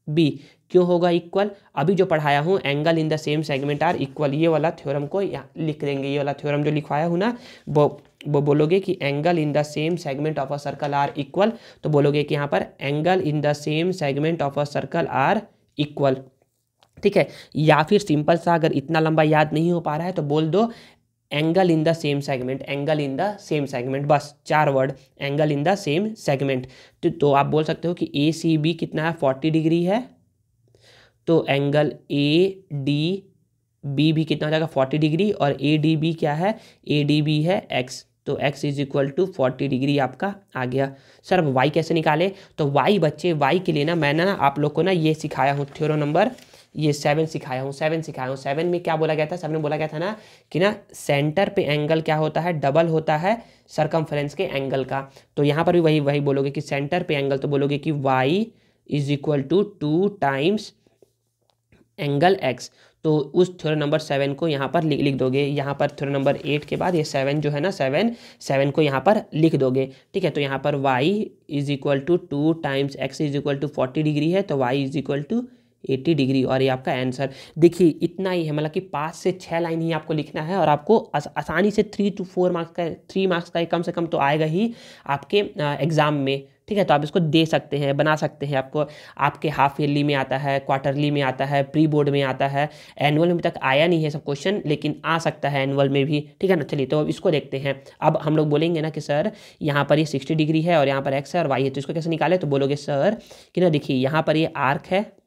B. क्यों होगा इक्वल? अभी जो पढ़ाया हूँ angle in the same segment are equal, ये वाला थ्योरम को यहाँ लिख देंगे। ये वाला थ्योरम जो लिखवाया हूँ ना, वो बोलोगे कि angle in the same segment of a circle are equal. तो बोलोगे कि यहाँ पर angle in the same segment of a circle are equal, ठीक है। या फिर सिंपल सा, अगर इतना लंबा याद नहीं हो पा रहा है तो बोल दो angle in the same segment, बस 4 word, angle in the same segment. तो आप बोल सकते हो कि ए सी बी कितना है, 40 डिग्री है, तो एंगल ए डी बी भी कितना हो जाएगा 40 डिग्री, और ए डी बी क्या है, ए डी बी है एक्स, तो x is equal to 40 degree आपका आ गया। सर अब y कैसे निकाले? तो y बच्चे, y के लिए ना मैंने ना आप लोग को ना ये सिखाया हूँ, थ्योरम नंबर ये 7 सिखाया हूँ। 7 में क्या बोला गया था? 7 में बोला गया था ना कि ना सेंटर पे एंगल क्या होता है, डबल होता है सरकमफ्रेंस के एंगल का। तो यहाँ पर भी वही बोलोगे कि सेंटर पे एंगल, तो बोलोगे कि y is equal to 2 times angle x। तो उस थ्योरम नंबर 7 को यहाँ पर लिख दोगे। यहाँ पर थ्योरम नंबर 8 के बाद ये 7 जो है ना, 7 को यहाँ पर लिख दोगे, ठीक है। तो यहाँ पर y is equal to 2 times x is equal to 40 degree है, तो y is equal to 80 degree, और ये आपका आंसर। देखिए इतना ही है, मतलब कि 5 से 6 लाइन ही आपको लिखना है और आपको आसानी से 3 to 4 मार्क्स का, 3 मार्क्स का कम से कम तो आएगा ही आपके एग्ज़ाम में, ठीक है। तो आप इसको दे सकते हैं, बना सकते हैं। आपको आपके हाफ ईयरली में आता है, क्वार्टरली में आता है, प्री बोर्ड में आता है, एनुअल में अभी तक आया नहीं है सब क्वेश्चन, लेकिन आ सकता है एनुअल में भी, ठीक है ना। चलिए तो अब इसको देखते हैं। अब हम लोग बोलेंगे ना कि सर यहाँ पर ये 60 डिग्री है और यहाँ पर एक्स है और वाई है, तो इसको कैसे निकाले? तो बोलोगे सर कि ना देखिए यहाँ पर ये आर्क है,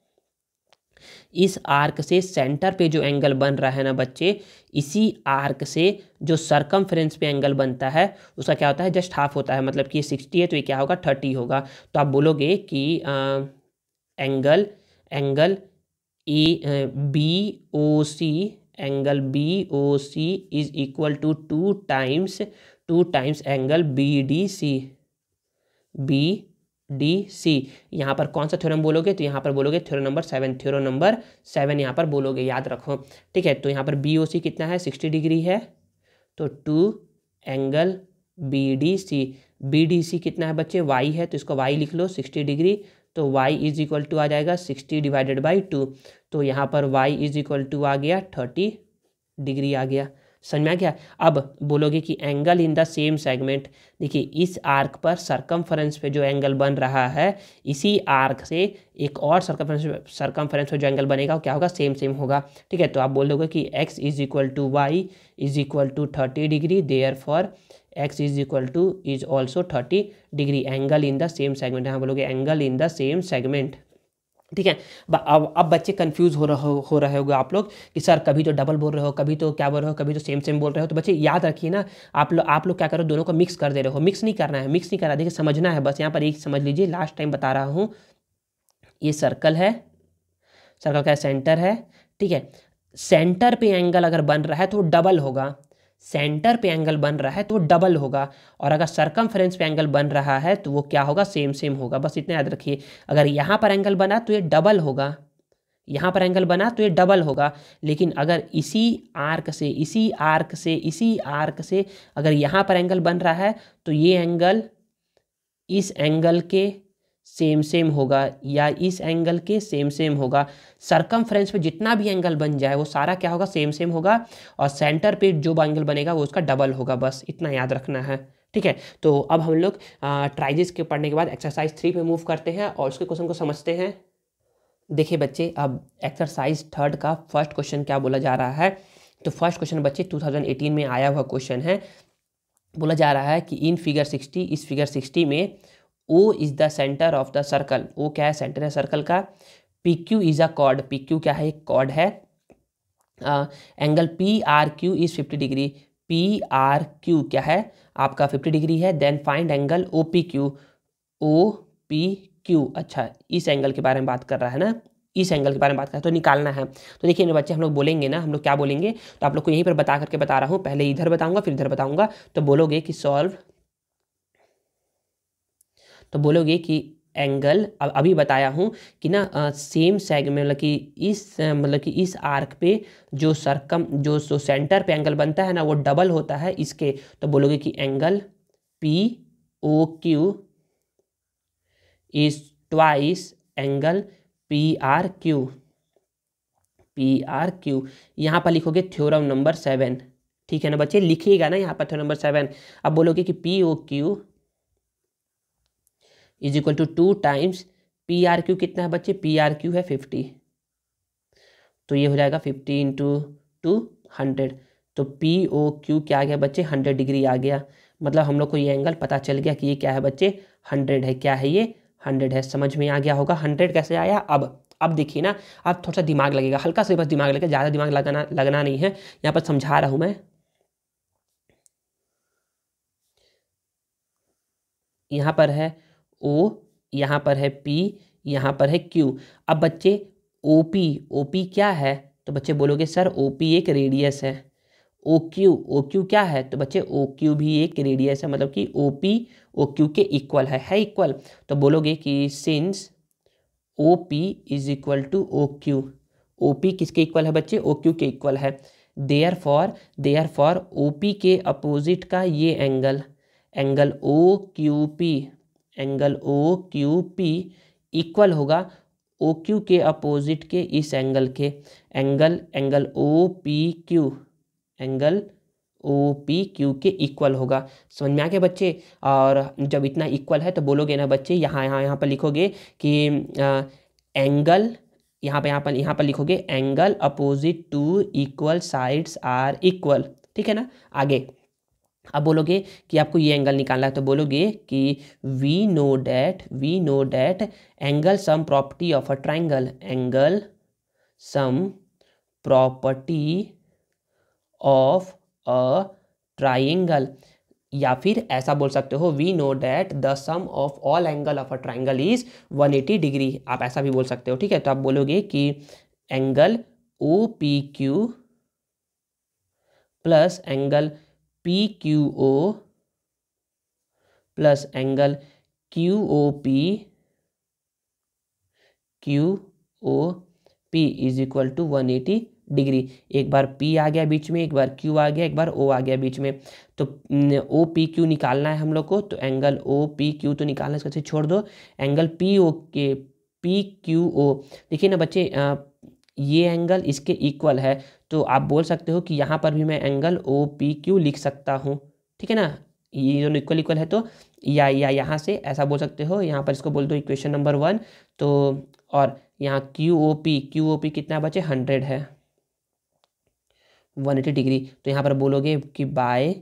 इस आर्क से सेंटर पे जो एंगल बन रहा है ना बच्चे, इसी आर्क से जो सरकमफ्रेंस पे एंगल बनता है उसका क्या होता है, जस्ट हाफ होता है। मतलब कि ये 60 है तो ये क्या होगा, 30 होगा। तो आप बोलोगे कि angle BOC is equal to 2 times angle BDC। यहाँ पर कौन सा थ्योरम बोलोगे? तो यहाँ पर बोलोगे थ्योरम नंबर 7 यहाँ पर बोलोगे, याद रखो, ठीक है। तो यहाँ पर BOC कितना है, 60 डिग्री है, तो 2 एंगल BDC कितना है बच्चे, y है, तो इसको y लिख लो 60 डिग्री, तो y इज इक्वल टू आ जाएगा 60 डिवाइडेड बाई 2, तो यहाँ पर y इज इक्वल टू आ गया 30 डिग्री आ गया। समझ में आ गया? अब बोलोगे कि angle in the same segment, देखिए इस आर्क पर सरकमफ्रेंस पे जो एंगल बन रहा है, इसी आर्क से एक और सरकमफ्रेंस पे जो एंगल बनेगा वो क्या होगा, सेम होगा, ठीक है। तो आप बोलोगे कि x is equal to y is equal to 30 degree, therefore x is also 30 degree, angle in the same segment. यहाँ बोलोगे angle in the same segment, ठीक है। अब बच्चे कंफ्यूज हो रहे होंगे आप लोग कि सर कभी तो डबल बोल रहे हो, कभी तो क्या बोल रहे हो, कभी तो सेम बोल रहे हो। तो बच्चे याद रखिए ना, आप लोग क्या करो, दोनों को मिक्स कर दे रहे हो। मिक्स नहीं करना है, देखिए समझना है बस। यहाँ पर एक समझ लीजिए, लास्ट टाइम बता रहा हूँ, ये सर्कल है, सर्कल का सेंटर है, ठीक है। सेंटर पे एंगल अगर बन रहा है तो डबल होगा, सेंटर पे एंगल बन रहा है तो डबल होगा, और अगर सरकमफ्रेंस पे एंगल बन रहा है तो वो क्या होगा, सेम होगा। बस इतना याद रखिए। अगर यहाँ पर एंगल बना तो ये डबल होगा, यहाँ पर एंगल बना तो ये डबल होगा, लेकिन अगर इसी आर्क से अगर यहाँ पर एंगल बन रहा है तो ये एंगल इस एंगल के सेम होगा, या इस एंगल के सेम होगा। सरकमफ्रेंस पे जितना भी एंगल बन जाए वो सारा क्या होगा, सेम होगा, और सेंटर पे जो एंगल बनेगा वो उसका डबल होगा। बस इतना याद रखना है, ठीक है। तो अब हम लोग ट्राइजेस के पढ़ने के बाद एक्सरसाइज 3 पे मूव करते हैं और उसके क्वेश्चन को समझते हैं। देखिए बच्चे, अब एक्सरसाइज 3 का फर्स्ट क्वेश्चन क्या बोला जा रहा है। तो फर्स्ट क्वेश्चन बच्चे 2018 में आया हुआ क्वेश्चन है। बोला जा रहा है कि इन फिगर 60, इस फिगर 60 में O is the centre of the circle, O क्या है, सेंटर है सर्कल का। P Q is a chord, P Q क्या है, एक कॉर्ड है। Angle P R Q is 50 degree, P R Q क्या है आपका 50 डिग्री है। Then find angle O P Q, O P Q, अच्छा इस एंगल के बारे में बात कर रहा है ना, इस एंगल के बारे में बात कर रहा है, तो निकालना है। तो देखिए मेरे बच्चे हम लोग बोलेंगे ना, हम लोग क्या बोलेंगे, तो आप लोग को यहीं पर बता करके बता रहा हूँ, पहले इधर बताऊंगा फिर इधर बताऊंगा। तो बोलोगे कि सॉल्व, तो बोलोगे कि एंगल, अब अभी बताया हूँ कि ना सेम सेगमेंट, मतलब कि इस आर्क पे जो जो सेंटर पे एंगल बनता है ना वो डबल होता है इसके। तो बोलोगे कि angle P O Q is twice angle P R Q, P R Q. यहाँ पर लिखोगे थ्योरम नंबर 7, ठीक है ना बच्चे, लिखिएगा ना यहाँ पर थ्योरम नंबर 7। अब बोलोगे कि P O Q is equal to 2 times P R Q, कितना है बच्चे, पी आर क्यू है 50, तो ये हो जाएगा 50 इंटू 2 100। तो पी ओ क्यू क्या आ गया बच्चे, 100 डिग्री आ गया। मतलब हम लोग को ये एंगल पता चल गया कि ये क्या है बच्चे, 100 है। क्या है ये, 100 है। समझ में आ गया होगा 100 कैसे आया। अब देखिए ना, अब थोड़ा सा दिमाग लगेगा, हल्का से बस दिमाग लगेगा, ज़्यादा दिमाग लगना नहीं है। यहाँ पर समझा रहा हूँ मैं, यहाँ पर है ओ, यहाँ पर है पी, यहाँ पर है क्यू। अब बच्चे ओ पी क्या है, तो बच्चे बोलोगे सर ओ पी एक रेडियस है। ओ क्यू क्या है, तो बच्चे ओ क्यू भी एक रेडियस है, मतलब कि ओ पी ओ क्यू के इक्वल है इक्वल। तो बोलोगे कि since O P is equal to O Q, O P किसके इक्वल है बच्चे, ओ क्यू के इक्वल है। देयर फॉर ओ पी के अपोजिट का ये angle, angle O Q P, angle O Q P equal होगा ओ क्यू के अपोजिट के इस एंगल के, angle O P Q, angle O P Q के इक्वल होगा। समझ में आ गया बच्चे। और जब इतना इक्वल है तो बोलोगे ना बच्चे, यहाँ पर लिखोगे कि एंगल, यहाँ पर लिखोगे angle opposite to equal sides are equal, ठीक है ना। आगे अब बोलोगे कि आपको ये एंगल निकालना है, तो बोलोगे कि we know that angle sum property of a triangle, angle sum property of a triangle, या फिर ऐसा बोल सकते हो we know that the sum of all angle of a triangle is 180 degree, आप ऐसा भी बोल सकते हो, ठीक है। तो आप बोलोगे कि angle O P Q plus angle P Q O plus angle Q O P is equal to 180 degree. एक बार P आ गया बीच में, एक बार Q आ गया, एक बार O आ गया बीच में। तो ओ पी क्यू निकालना है हम लोग को, तो एंगल ओ पी क्यू तो निकालना, इसको छोड़ दो। एंगल पी क्यू ओ, देखिए ना बच्चे ये एंगल इसके इक्वल है, तो आप बोल सकते हो कि यहाँ पर भी मैं एंगल ओ पी क्यू लिख सकता हूँ, ठीक है ना। ये दोनों इक्वल है, तो या यहाँ से ऐसा बोल सकते हो, यहाँ पर इसको बोल दो इक्वेशन नंबर 1। तो और यहाँ क्यू ओ पी कितना बचे, 100 है, 180 डिग्री। तो यहाँ पर बोलोगे कि बाय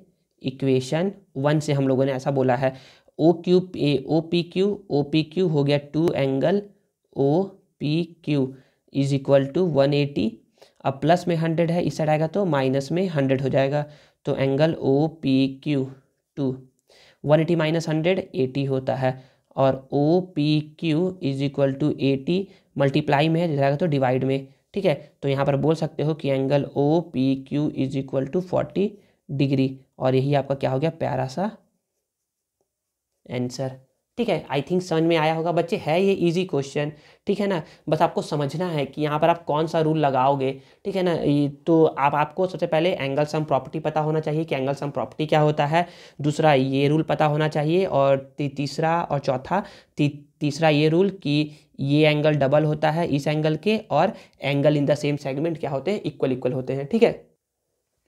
इक्वेशन 1 से हम लोगों ने ऐसा बोला है, ओ पी क्यू हो गया 2 angle O P Q is equal to 180। अब प्लस में 100 है, इस साइड आएगा तो माइनस में 100 हो जाएगा। तो angle O P Q 2, 180 minus 100 80 होता है। और O P Q is equal to 80, multiply में है जाएगा तो डिवाइड में, ठीक है। तो यहाँ पर बोल सकते हो कि angle O P Q is equal to 40 degree, और यही आपका क्या हो गया, प्यारा सा आंसर, ठीक है। आई थिंक समझ में आया होगा बच्चे, है ये इजी क्वेश्चन, ठीक है ना। बस आपको समझना है कि यहाँ पर आप कौन सा रूल लगाओगे, ठीक है ना। तो आपको सबसे पहले एंगल सम प्रॉपर्टी पता होना चाहिए कि एंगल सम प्रॉपर्टी क्या होता है। दूसरा ये रूल पता होना चाहिए, और तीसरा और चौथा, तीसरा ये रूल कि ये एंगल डबल होता है इस एंगल के, और angle in the same segment क्या होते हैं, इक्वल होते हैं, ठीक है।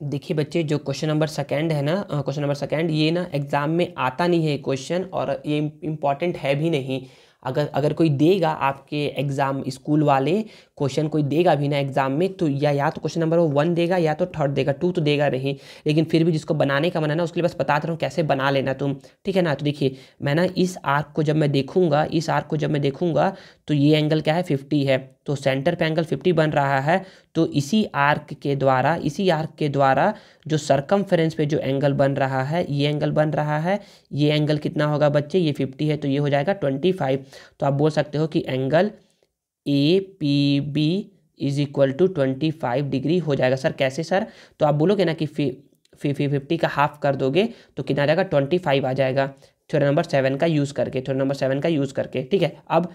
देखिए बच्चे, जो क्वेश्चन नंबर सेकंड है ना, क्वेश्चन नंबर सेकंड, ये ना एग्जाम में आता नहीं है क्वेश्चन, और ये इम्पॉर्टेंट है भी नहीं। अगर अगर कोई देगा आपके एग्जाम स्कूल वाले क्वेश्चन कोई देगा भी ना एग्जाम में, तो या तो क्वेश्चन नंबर वो 1 देगा या तो 3 देगा, 2 तो देगा नहीं। लेकिन फिर भी जिसको बनाने का मन है ना उसके लिए बस बता रहा हूँ कैसे बना लेना तुम, ठीक है ना। तो देखिए मैं ना इस आर्क को जब मैं देखूंगा तो ये एंगल क्या है 50 है, तो सेंटर पे एंगल 50 बन रहा है। तो इसी आर्क के द्वारा जो सरकमफेरेंस पे जो एंगल बन रहा है, ये एंगल बन रहा है, ये एंगल कितना होगा बच्चे, ये 50 है, तो ये हो जाएगा 25। तो आप बोल सकते हो कि angle A P B is equal to 25 degree हो जाएगा। सर कैसे सर? तो आप बोलोगे ना कि 50 का हाफ कर दोगे तो कितना आ जाएगा 25 आ जाएगा, थ्योरम नंबर 7 का यूज़ करके, ठीक है। अब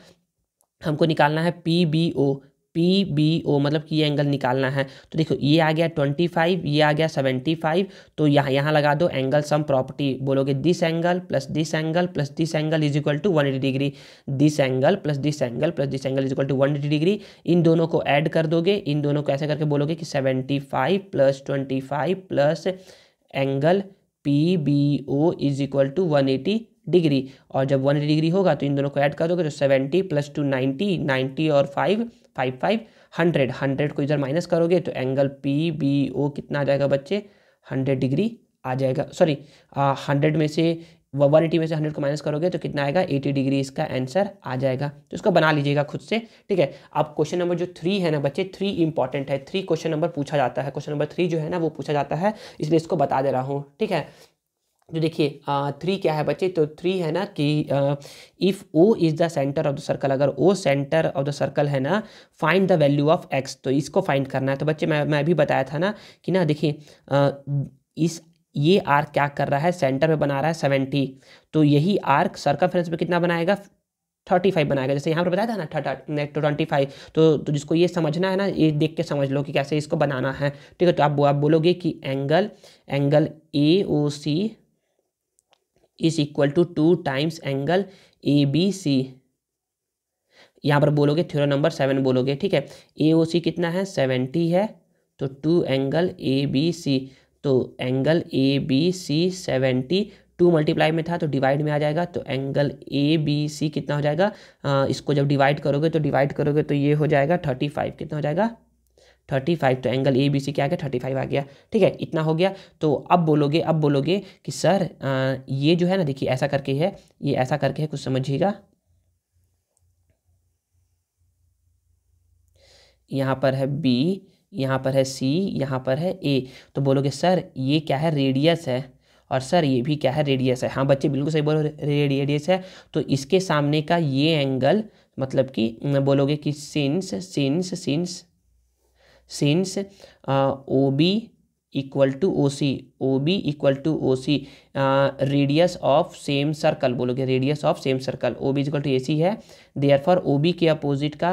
हमको निकालना है पी बी ओ मतलब कि ये एंगल निकालना है। तो देखो ये आ गया 25, ये आ गया 75, तो यहाँ लगा दो एंगल सम प्रॉपर्टी, बोलोगे this angle plus this angle plus this angle is equal to 180 degree, this angle plus this angle plus this angle is equal to 180 degree. इन दोनों को ऐड कर दोगे, इन दोनों को ऐसे करके बोलोगे कि 75 plus 25 plus angle P B O is equal to 180 degree. और जब 180 डिग्री होगा तो इन दोनों को ऐड कर दोगे तो 70 प्लस 2 90 और 5 100 को इधर माइनस करोगे तो एंगल पी बी ओ कितना आ जाएगा बच्चे 100 डिग्री आ जाएगा। सॉरी 100 में से 180 में से 100 को माइनस करोगे तो कितना आएगा 80 डिग्री, इसका आंसर आ जाएगा। तो इसको बना लीजिएगा खुद से, ठीक है। अब क्वेश्चन नंबर जो 3 है ना बच्चे, 3 इंपॉर्टेंट है, 3 क्वेश्चन नंबर पूछा जाता है, क्वेश्चन नंबर 3 जो है ना वो पूछा जाता है, इसलिए इसको बता दे रहा हूँ, ठीक है। तो देखिए 3 क्या है बच्चे, तो 3 है ना कि if O is the centre of the circle, अगर O centre of the circle है ना, find the value of x, तो इसको फाइंड करना है। तो बच्चे मैं अभी बताया था ना कि ना देखिए ये आर्क क्या कर रहा है, सेंटर पे बना रहा है 70, तो यही आर्क सर्कमफेरेंस पे कितना बनाएगा 35 बनाएगा, जैसे यहाँ पर बताया था ना 25। तो जिसको ये समझना है ना ये देख के समझ लो कि कैसे इसको बनाना है, ठीक है। तो आप बोलोगे कि angle A O C is equal to 2 times angle A B C, यहाँ पर बोलोगे थ्योरम नंबर 7 बोलोगे, ठीक है। ए ओ सी कितना है 70 है, तो 2 एंगल ए बी सी, तो angle A B C 70, 2 multiply में था तो डिवाइड में आ जाएगा, तो एंगल ए बी सी कितना हो जाएगा, इसको जब डिवाइड करोगे तो ये हो जाएगा 35, कितना हो जाएगा 35, तो एंगल ए बी सी क्या आ गया 35 आ गया, ठीक है। इतना हो गया। तो अब बोलोगे कि सर ये जो है ना देखिए ऐसा करके है, ये ऐसा करके है, कुछ समझिएगा, यहाँ पर है बी, यहाँ पर है सी, यहाँ पर है ए, तो बोलोगे सर ये क्या है रेडियस है, और सर ये भी क्या है रेडियस है। हाँ बच्चे बिल्कुल सही बोलो, रेडियस है। तो इसके सामने का ये एंगल मतलब कि बोलोगे कि since O B equal to O C, radius of same circle, बोलोगे radius of same circle, O B equal to A C है, देयरफॉर ओ बी के अपोजिट का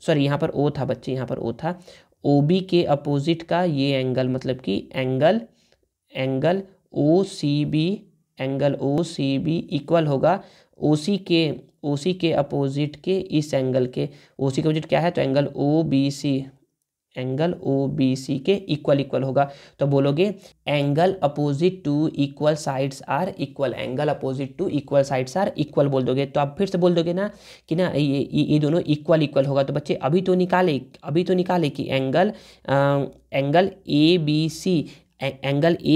सॉरी यहाँ पर ओ था बच्चे, यहाँ पर ओ था, ओ बी के अपोजिट का ये एंगल मतलब कि angle O C B equal होगा ओ सी के अपोजिट के इस एंगल के, ओ सी के अपोजिट क्या है तो एंगल ओ बी सी के इक्वल होगा। तो बोलोगे angle opposite to equal sides are equal, angle opposite to equal sides are equal बोल दोगे। तो आप फिर से बोल दोगे ना कि ना ये दोनों इक्वल होगा। तो बच्चे अभी तो निकाले कि एंगल ए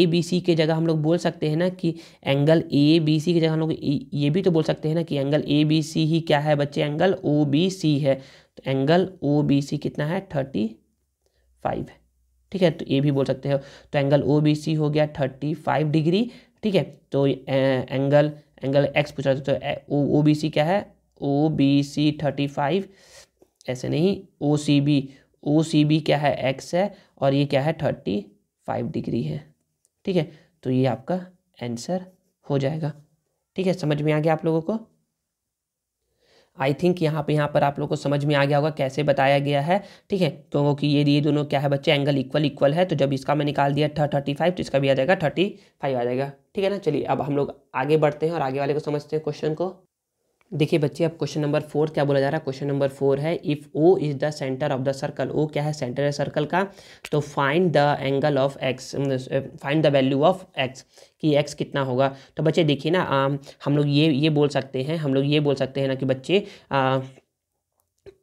बी सी के जगह हम लोग बोल सकते हैं ना कि एंगल ए बी सी की जगह हम लोग ये भी तो बोल सकते हैं ना कि एंगल ए बी सी ही क्या है बच्चे, एंगल ओ बी सी है। तो एंगल ओ बी सी कितना है 35 है, ठीक है। तो ये भी बोल सकते हो। तो एंगल ओ बी सी हो गया 35 डिग्री, ठीक है। तो एंगल एक्स पूछ रहा था, तो ओ बी सी क्या है, ओ बी सी 35, ऐसे नहीं, ओ सी बी क्या है एक्स है, और ये क्या है 35 डिग्री है, ठीक है। तो ये आपका आंसर हो जाएगा, ठीक है। समझ में आ गया आप लोगों को? आई थिंक यहाँ पर आप लोगों को समझ में आ गया होगा कैसे बताया गया है, ठीक है। तो कि ये दोनों क्या है बच्चे एंगल इक्वल है, तो जब इसका मैं निकाल दिया 35 तो इसका भी आ जाएगा 35 आ जाएगा, ठीक है ना। चलिए अब हम लोग आगे बढ़ते हैं और आगे वाले को समझते हैं क्वेश्चन को। देखिए बच्चे, अब क्वेश्चन नंबर 4 क्या बोला जा रहा है। क्वेश्चन नंबर 4 है if O is the centre of the circle. O क्या है, सेंटर है सर्कल का। तो find the angle of x, find the value of x, कि एक्स कितना होगा। तो बच्चे देखिए ना, हम लोग ये बोल सकते हैं, हम लोग ये बोल सकते हैं ना कि बच्चे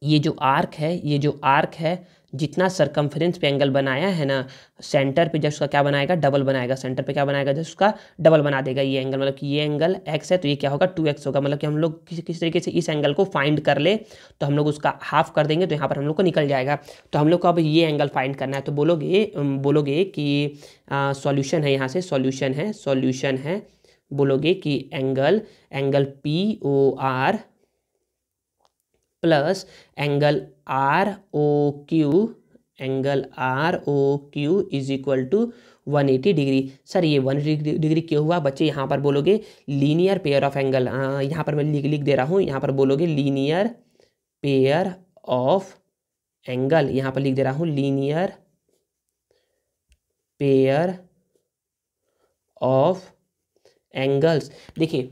ये जो आर्क है, ये जो आर्क है, जितना सरकमफ्रेंस पे एंगल बनाया है ना, सेंटर पे जब उसका क्या बनाएगा, डबल बनाएगा। सेंटर पे क्या बनाएगा, जब उसका डबल बना देगा ये एंगल। मतलब कि ये एंगल x है तो ये क्या होगा, 2x होगा। मतलब कि हम लोग किसी तरीके से इस एंगल को फाइंड कर ले तो हम लोग उसका हाफ कर देंगे तो यहाँ पर हम लोग को निकल जाएगा। तो हम लोग को अब ये एंगल फाइंड करना है। तो बोलोगे कि सॉल्यूशन है, यहाँ से सॉल्यूशन है। बोलोगे कि angle POR plus angle ROQ is equal to 180 degree. Sir ये 180 डिग्री क्यों हुआ बच्चे, यहाँ पर बोलोगे लीनियर पेयर ऑफ एंगल। यहाँ पर मैं लिख दे रहा हूँ, यहाँ पर बोलोगे लीनियर पेयर ऑफ एंगल। यहाँ पर लिख दे रहा हूँ लीनियर पेयर ऑफ एंगल्स। देखिए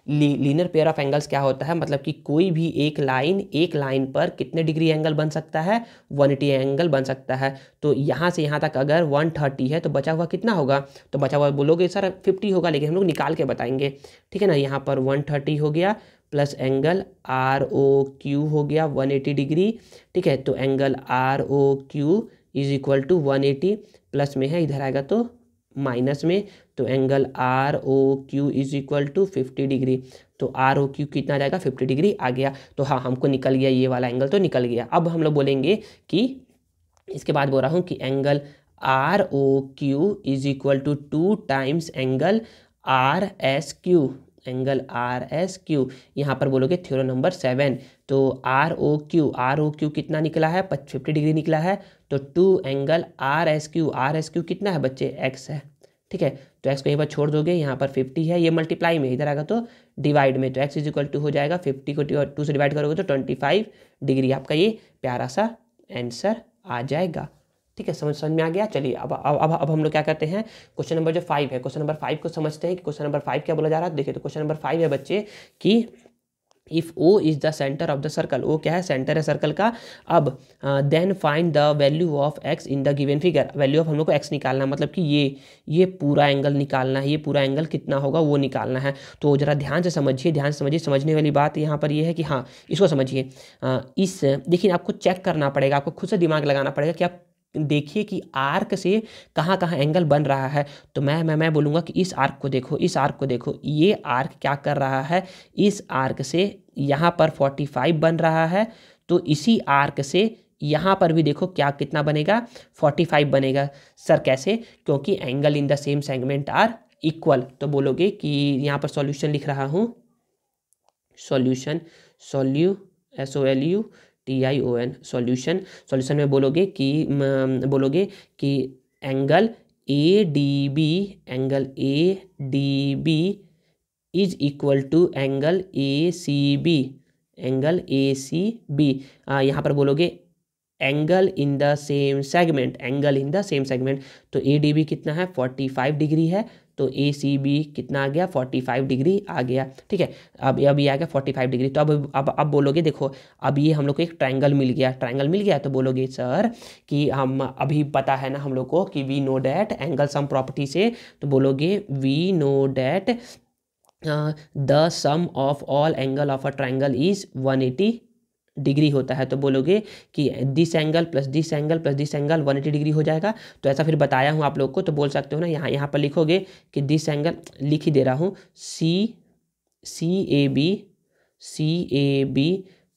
लीनियर पेयर ऑफ एंगल्स क्या होता है, मतलब कि कोई भी एक लाइन पर कितने डिग्री एंगल बन सकता है, 180 एंगल बन सकता है। तो यहाँ से यहाँ तक अगर 130 है तो बचा हुआ कितना होगा, तो बचा हुआ बोलोगे सर 50 होगा, लेकिन हम लोग निकाल के बताएंगे। ठीक है ना, यहाँ पर 130 हो गया प्लस एंगल ROQ हो गया 180 डिग्री। ठीक है, तो angle ROQ is equal to 180, plus में है इधर आएगा तो माइनस में, तो angle ROQ is equal to 50 degree. तो ROQ कितना आ जाएगा, 50 डिग्री आ गया। तो हाँ, हमको निकल गया ये वाला एंगल, तो निकल गया। अब हम लोग बोलेंगे कि इसके बाद बोल रहा हूँ कि angle ROQ is equal to 2 times angle RSQ। Angle RSQ यहाँ पर बोलोगे थ्योरम नंबर 7। तो ROQ कितना निकला है, 50 डिग्री निकला है। तो 2 एंगल RSQ कितना है बच्चे, x है। ठीक है, तो x को यहीं पर छोड़ दोगे, यहाँ पर 50 है, ये मल्टीप्लाई में, इधर आएगा तो डिवाइड में। तो x इज इक्वल टू हो जाएगा 50 को 2 से डिवाइड करोगे तो 25 डिग्री। आपका ये प्यारा सा आंसर आ जाएगा। ठीक है, समझ में आ गया। चलिए अब हम लोग क्या करते हैं, क्वेश्चन नंबर जो 5 है, क्वेश्चन नंबर 5 को समझते हैं कि क्वेश्चन नंबर 5 क्या बोला जा रहा है। देखिए, तो क्वेश्चन नंबर 5 है बच्चे कि if O is the centre of the circle. O क्या है, सेंटर है सर्कल का। अब then find the value of x in the given figure. Value of हम लोग को x निकालना, मतलब कि ये पूरा एंगल निकालना है, ये पूरा एंगल कितना होगा वो निकालना है। तो ज़रा ध्यान से समझिए। समझने वाली बात यहाँ पर ये है कि हाँ, इसको समझिए। देखिए आपको चेक करना पड़ेगा, आपको खुद से दिमाग लगाना पड़ेगा कि आप देखिए कि आर्क से कहाँ कहाँ एंगल बन रहा है। तो मैं बोलूँगा कि इस आर्क को देखो, ये आर्क क्या कर रहा है, इस आर्क से यहाँ पर 45 बन रहा है। तो इसी आर्क से यहाँ पर भी देखो क्या कितना बनेगा, 45 बनेगा। सर कैसे, क्योंकि angle in the same segment are equal. तो बोलोगे कि यहाँ पर सॉल्यूशन लिख रहा हूँ, सॉल्यूशन सॉल्यूशन में बोलोगे कि angle ADB is equal to angle ACB। यहाँ पर बोलोगे angle in the same segment. तो ADB कितना है, 45 डिग्री है। तो ACB कितना आ गया, 45 डिग्री आ गया। ठीक है, अब ये आ गया 45 डिग्री। तो अब बोलोगे, देखो अब ये हम लोग को एक ट्रायंगल मिल गया। तो बोलोगे सर कि हम अभी पता है ना हम लोग को कि we know that angle sum property से। तो बोलोगे we know that the sum of all angle of a triangle is 180 degree होता है। तो बोलोगे कि this angle plus this angle plus this angle 180 degree हो जाएगा। तो ऐसा फिर बताया हूँ आप लोग को, तो बोल सकते हो ना, यहाँ पर लिखोगे कि दिस एंगल, लिख ही दे रहा हूँ, CAB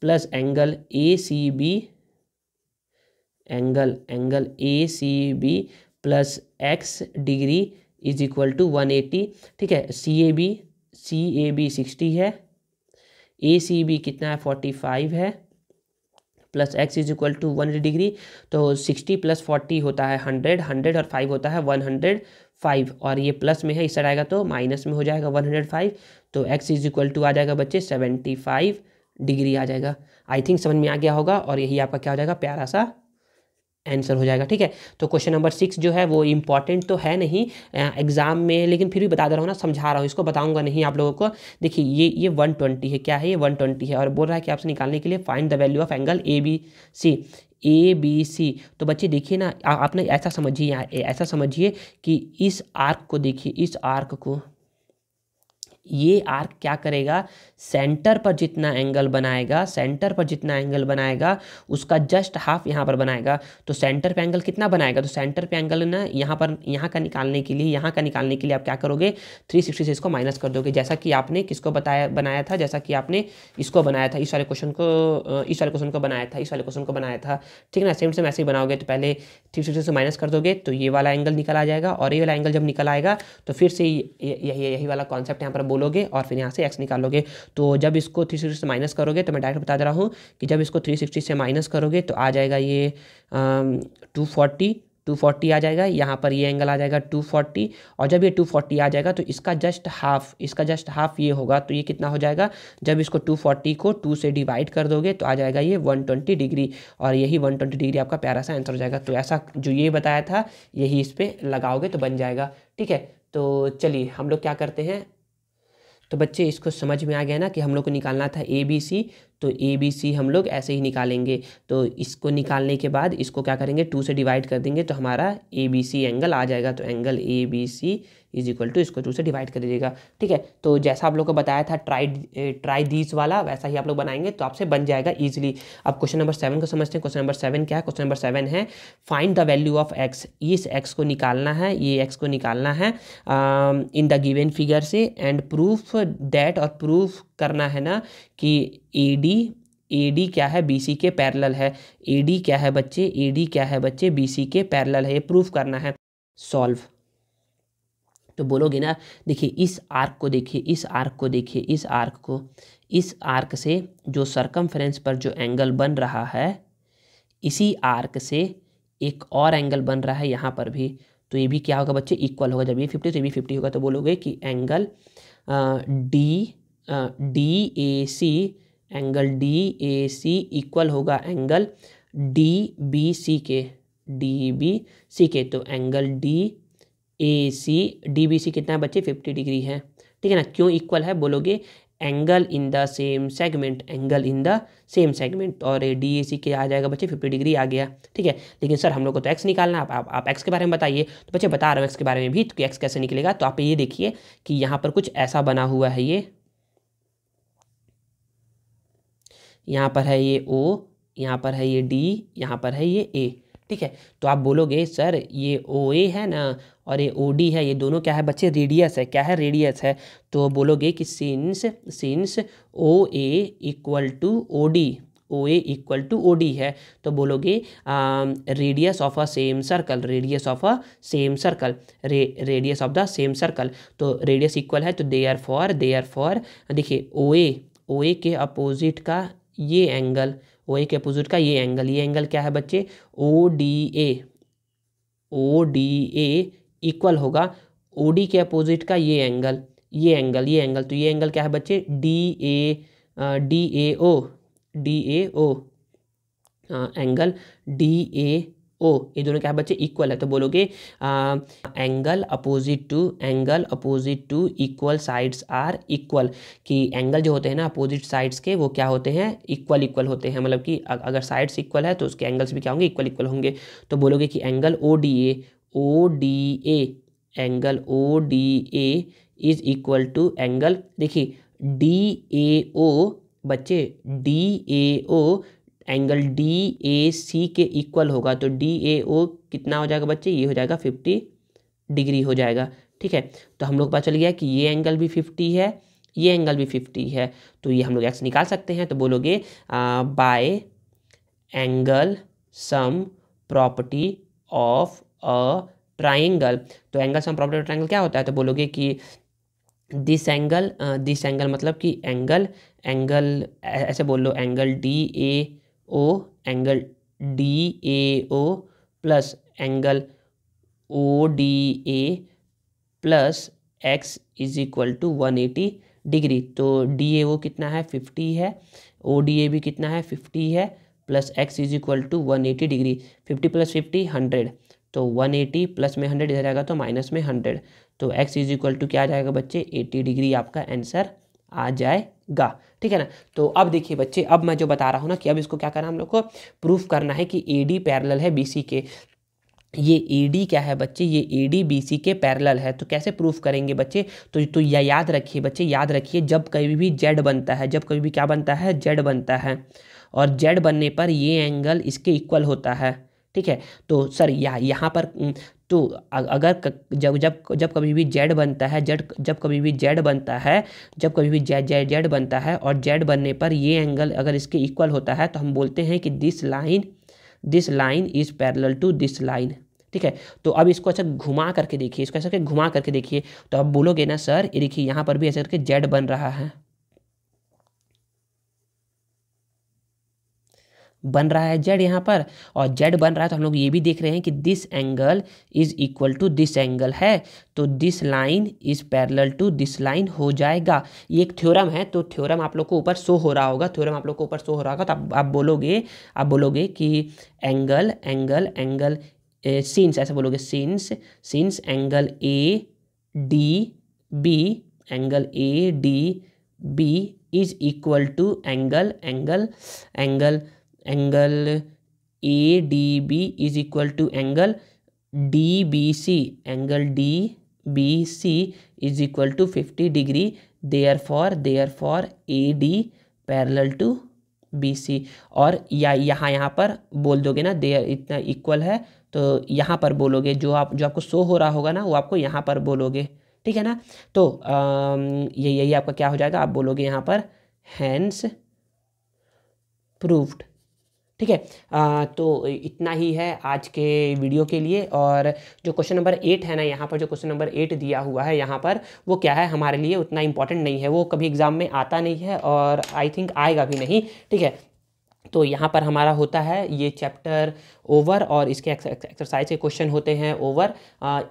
plus angle ACB plus x degree is equal to 180। ठीक है, CAB 60 है, ACB कितना है, 45 है, plus x is equal to 180 degree. तो 60 प्लस 40 होता है 100 और 5 होता है 105, और ये प्लस में है, इस साइड आएगा तो माइनस में हो जाएगा 105। तो x इज इक्वल टू आ जाएगा बच्चे 75 डिग्री आ जाएगा। आई थिंक समझ में आ गया होगा, और यही आपका क्या हो जाएगा, प्यारा सा आंसर हो जाएगा। ठीक है, तो क्वेश्चन नंबर 6 जो है वो इम्पॉर्टेंट तो है नहीं एग्जाम में, लेकिन फिर भी बता दे रहा हूँ ना, समझा रहा हूँ, इसको बताऊंगा नहीं आप लोगों को। देखिए ये 120 है, क्या है ये 120 है, और बोल रहा है कि आपसे निकालने के लिए find the value of angle A B C. तो बच्चे देखिए ना, आपने ऐसा समझिए कि इस आर्क को देखिए, इस आर्क को, ये आर्क क्या करेगा, सेंटर पर जितना एंगल बनाएगा उसका जस्ट हाफ यहाँ पर बनाएगा। तो सेंटर पे एंगल कितना बनाएगा, तो सेंटर पे एंगल ना यहाँ का निकालने के लिए आप क्या करोगे, 360 से इसको माइनस कर दोगे, जैसा कि आपने किसको बनाया था, जैसा कि आपने इसको बनाया था, इस वाले क्वेश्चन को बनाया था। ठीक है ना, सेम ऐसे ही बनाओगे। तो पहले 360 से माइनस कर दोगे तो ये वाला एंगल निकल आ जाएगा, और ये वाला एंगल जब निकल आएगा तो फिर से यही वाला कॉन्सेप्ट यहाँ पर बोलोगे और फिर यहाँ से एक्स निकालोगे। तो जब इसको 360 से माइनस करोगे, तो मैं डायरेक्ट बता दे रहा हूँ कि जब इसको 360 से माइनस करोगे तो आ जाएगा ये 240 आ जाएगा, यहाँ पर ये एंगल आ जाएगा 240, और जब ये 240 आ जाएगा तो इसका जस्ट हाफ ये होगा, तो ये कितना हो जाएगा, जब इसको 240 को 2 से डिवाइड कर दोगे तो आ जाएगा ये 120 डिग्री, और यही 120 डिग्री आपका प्यारा सा आंसर हो जाएगा। तो ऐसा जो ये बताया था यही इस पर लगाओगे तो बन जाएगा। ठीक है, तो चलिए हम लोग क्या करते हैं, तो बच्चे इसको समझ में आ गया ना कि हम लोग को निकालना था ए बी सी, तो ए बी सी हम लोग ऐसे ही निकालेंगे। तो इसको निकालने के बाद इसको क्या करेंगे, 2 से डिवाइड कर देंगे तो हमारा ए बी सी एंगल आ जाएगा। तो angle A B C is equal to, इसको 2 से डिवाइड कर दीजिएगा। ठीक है, तो जैसा आप लोग को बताया था ट्राई दीज वाला, वैसा ही आप लोग बनाएंगे तो आपसे बन जाएगा ईजिली। अब क्वेश्चन नंबर 7 को समझते हैं। क्वेश्चन नंबर 7 क्या है, क्वेश्चन नंबर 7 है find the value of x. इस एक्स को निकालना है, ये एक्स को निकालना है इन द गिवन फिगर से, एंड प्रूफ दैट, और प्रूफ करना है ना कि AD क्या है, BC के पैरेलल है। AD क्या है बच्चे, BC के पैरेलल है, ये प्रूफ करना है। सॉल्व, तो बोलोगे ना, देखिए इस आर्क को देखिए, इस आर्क से जो सरकमफ्रेंस पर जो एंगल बन रहा है, इसी आर्क से एक और एंगल बन रहा है यहाँ पर भी, तो ये भी क्या होगा बच्चे, इक्वल होगा। जब ये 50 तो ये भी 50 होगा, तो बोलोगे कि एंगल DAC इक्वल होगा एंगल DBC के। तो एंगल DBC कितना है बच्चे, 50 डिग्री है। ठीक है ना, क्यों इक्वल है, बोलोगे angle in the same segment, और DAC के आ जाएगा बच्चे 50 डिग्री आ गया। ठीक है, लेकिन सर हम लोग को तो एक्स निकालना है, आप एक्स के बारे में बताइए। तो बच्चे बता रहे हो एक्स के बारे में भी, तो एक्स कैसे निकलेगा। तो आप ये देखिए कि यहाँ पर कुछ ऐसा बना हुआ है, यहाँ पर है ये O, यहाँ पर है ये D, यहाँ पर है ये A। ठीक है, तो आप बोलोगे सर ये OA है ना और ये OD है, ये दोनों क्या है बच्चे, रेडियस है। क्या है, रेडियस है। तो बोलोगे कि since OA equal to OD है, तो बोलोगे radius of a same circle, radius of the same circle. तो रेडियस इक्वल है, तो देयरफॉर देखिए OA के अपोजिट का ये एंगल, OA के अपोजिट का ये एंगल क्या है बच्चे, ODA इक्वल होगा OD के अपोजिट का ये एंगल। तो ये एंगल क्या है बच्चे, DAO एंगल DAO, ये दोनों क्या है बच्चे, इक्वल है। तो बोलोगे angle opposite to equal sides are equal, कि एंगल जो होते हैं ना अपोजिट साइड्स के, वो क्या होते हैं, इक्वल होते हैं। मतलब कि अगर साइड्स इक्वल है तो उसके एंगल्स भी क्या होंगे, इक्वल होंगे। तो बोलोगे कि angle ODA is equal to angle, देखिए DAO बच्चे, DAO एंगल DAC के इक्वल होगा। तो DAO कितना हो जाएगा बच्चे, ये हो जाएगा 50 डिग्री हो जाएगा। ठीक है, तो हम लोग पता चल गया कि ये एंगल भी 50 है, ये एंगल भी 50 है, तो ये हम लोग एक्स निकाल सकते हैं। तो बोलोगे by angle sum property of a triangle. तो angle sum property of triangle क्या होता है, तो बोलोगे कि दिस एंगल मतलब कि एंगल ऐसे बोल लो, angle DAO plus angle ODA plus x is equal to 180 degree. तो DAO कितना है, 50 है, ODA भी कितना है, 50 है, plus x is equal to 180 degree. 50 plus 50 100, तो 180 प्लस में 100 इधर जाएगा तो माइनस में 100, तो x इज इक्वल टू क्या आ जाएगा बच्चे 80 डिग्री आपका आंसर आ जाएगा। ठीक है ना। तो अब देखिए बच्चे, अब मैं जो बता रहा हूँ ना कि अब इसको क्या करना है हम लोग को प्रूफ करना है कि AD पैरेलल है BC के। ये AD क्या है बच्चे, ये AD BC के पैरेलल है। तो कैसे प्रूफ करेंगे बच्चे, तो याद रखिए बच्चे, याद रखिए जब कभी भी Z बनता है, जब कभी भी क्या बनता है Z बनता है, और Z बनने पर ये एंगल इसके इक्वल होता है। ठीक है। तो सर यहाँ पर तो अगर जब कभी भी Z बनता है, जब कभी भी Z बनता है, जब कभी भी Z बनता है और Z बनने पर ये एंगल अगर इसके इक्वल होता है, तो हम बोलते हैं कि this line is parallel to this line. ठीक है। तो अब इसको अच्छा घुमा करके देखिए, इसको ऐसा करके घुमा करके देखिए, तो अब बोलोगे ना सर ये देखिए यहाँ पर भी ऐसे करके Z बन रहा है, बन रहा है Z यहाँ पर, और Z बन रहा है, तो हम लोग ये भी देख रहे हैं कि this angle is equal to this angle है, तो this line is parallel to this line हो जाएगा। ये एक थ्योरम है, तो थ्योरम आप लोग को ऊपर शो हो रहा होगा, थ्योरम आप लोग को ऊपर शो हो रहा होगा, तो आप बोलोगे कि एंगल सिंस, ऐसे बोलोगे since angle ADB, angle ADB is equal to angle ADB is equal to angle DBC, angle DBC is equal to 50 degree, therefore AD parallel to BC। और यहाँ पर बोल दोगे ना देयर इतना इक्वल है, तो यहाँ पर बोलोगे जो आपको शो हो रहा होगा ना वो आपको यहाँ पर बोलोगे। ठीक है ना। तो यही आपका क्या हो जाएगा, आप बोलोगे यहाँ पर हैंस प्रूव्ड। ठीक है। तो इतना ही है आज के वीडियो के लिए। और जो क्वेश्चन नंबर 8 है ना, यहाँ पर जो क्वेश्चन नंबर 8 दिया हुआ है यहाँ पर, वो क्या है हमारे लिए उतना इंपॉर्टेंट नहीं है, वो कभी एग्जाम में आता नहीं है और आई थिंक आएगा भी नहीं। ठीक है। तो यहाँ पर हमारा होता है ये चैप्टर ओवर, और इसके एक्सरसाइज के क्वेश्चन होते हैं ओवर।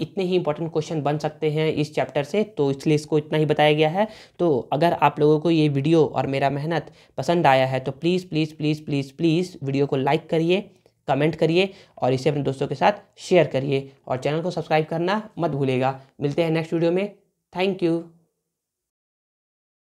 इतने ही इंपॉर्टेंट क्वेश्चन बन सकते हैं इस चैप्टर से, तो इसलिए इसको इतना ही बताया गया है। तो अगर आप लोगों को ये वीडियो और मेरा मेहनत पसंद आया है तो please please please please please video को लाइक करिए, कमेंट करिए और इसे अपने दोस्तों के साथ शेयर करिए, और चैनल को सब्सक्राइब करना मत भूलिएगा। मिलते हैं नेक्स्ट वीडियो में। Thank you.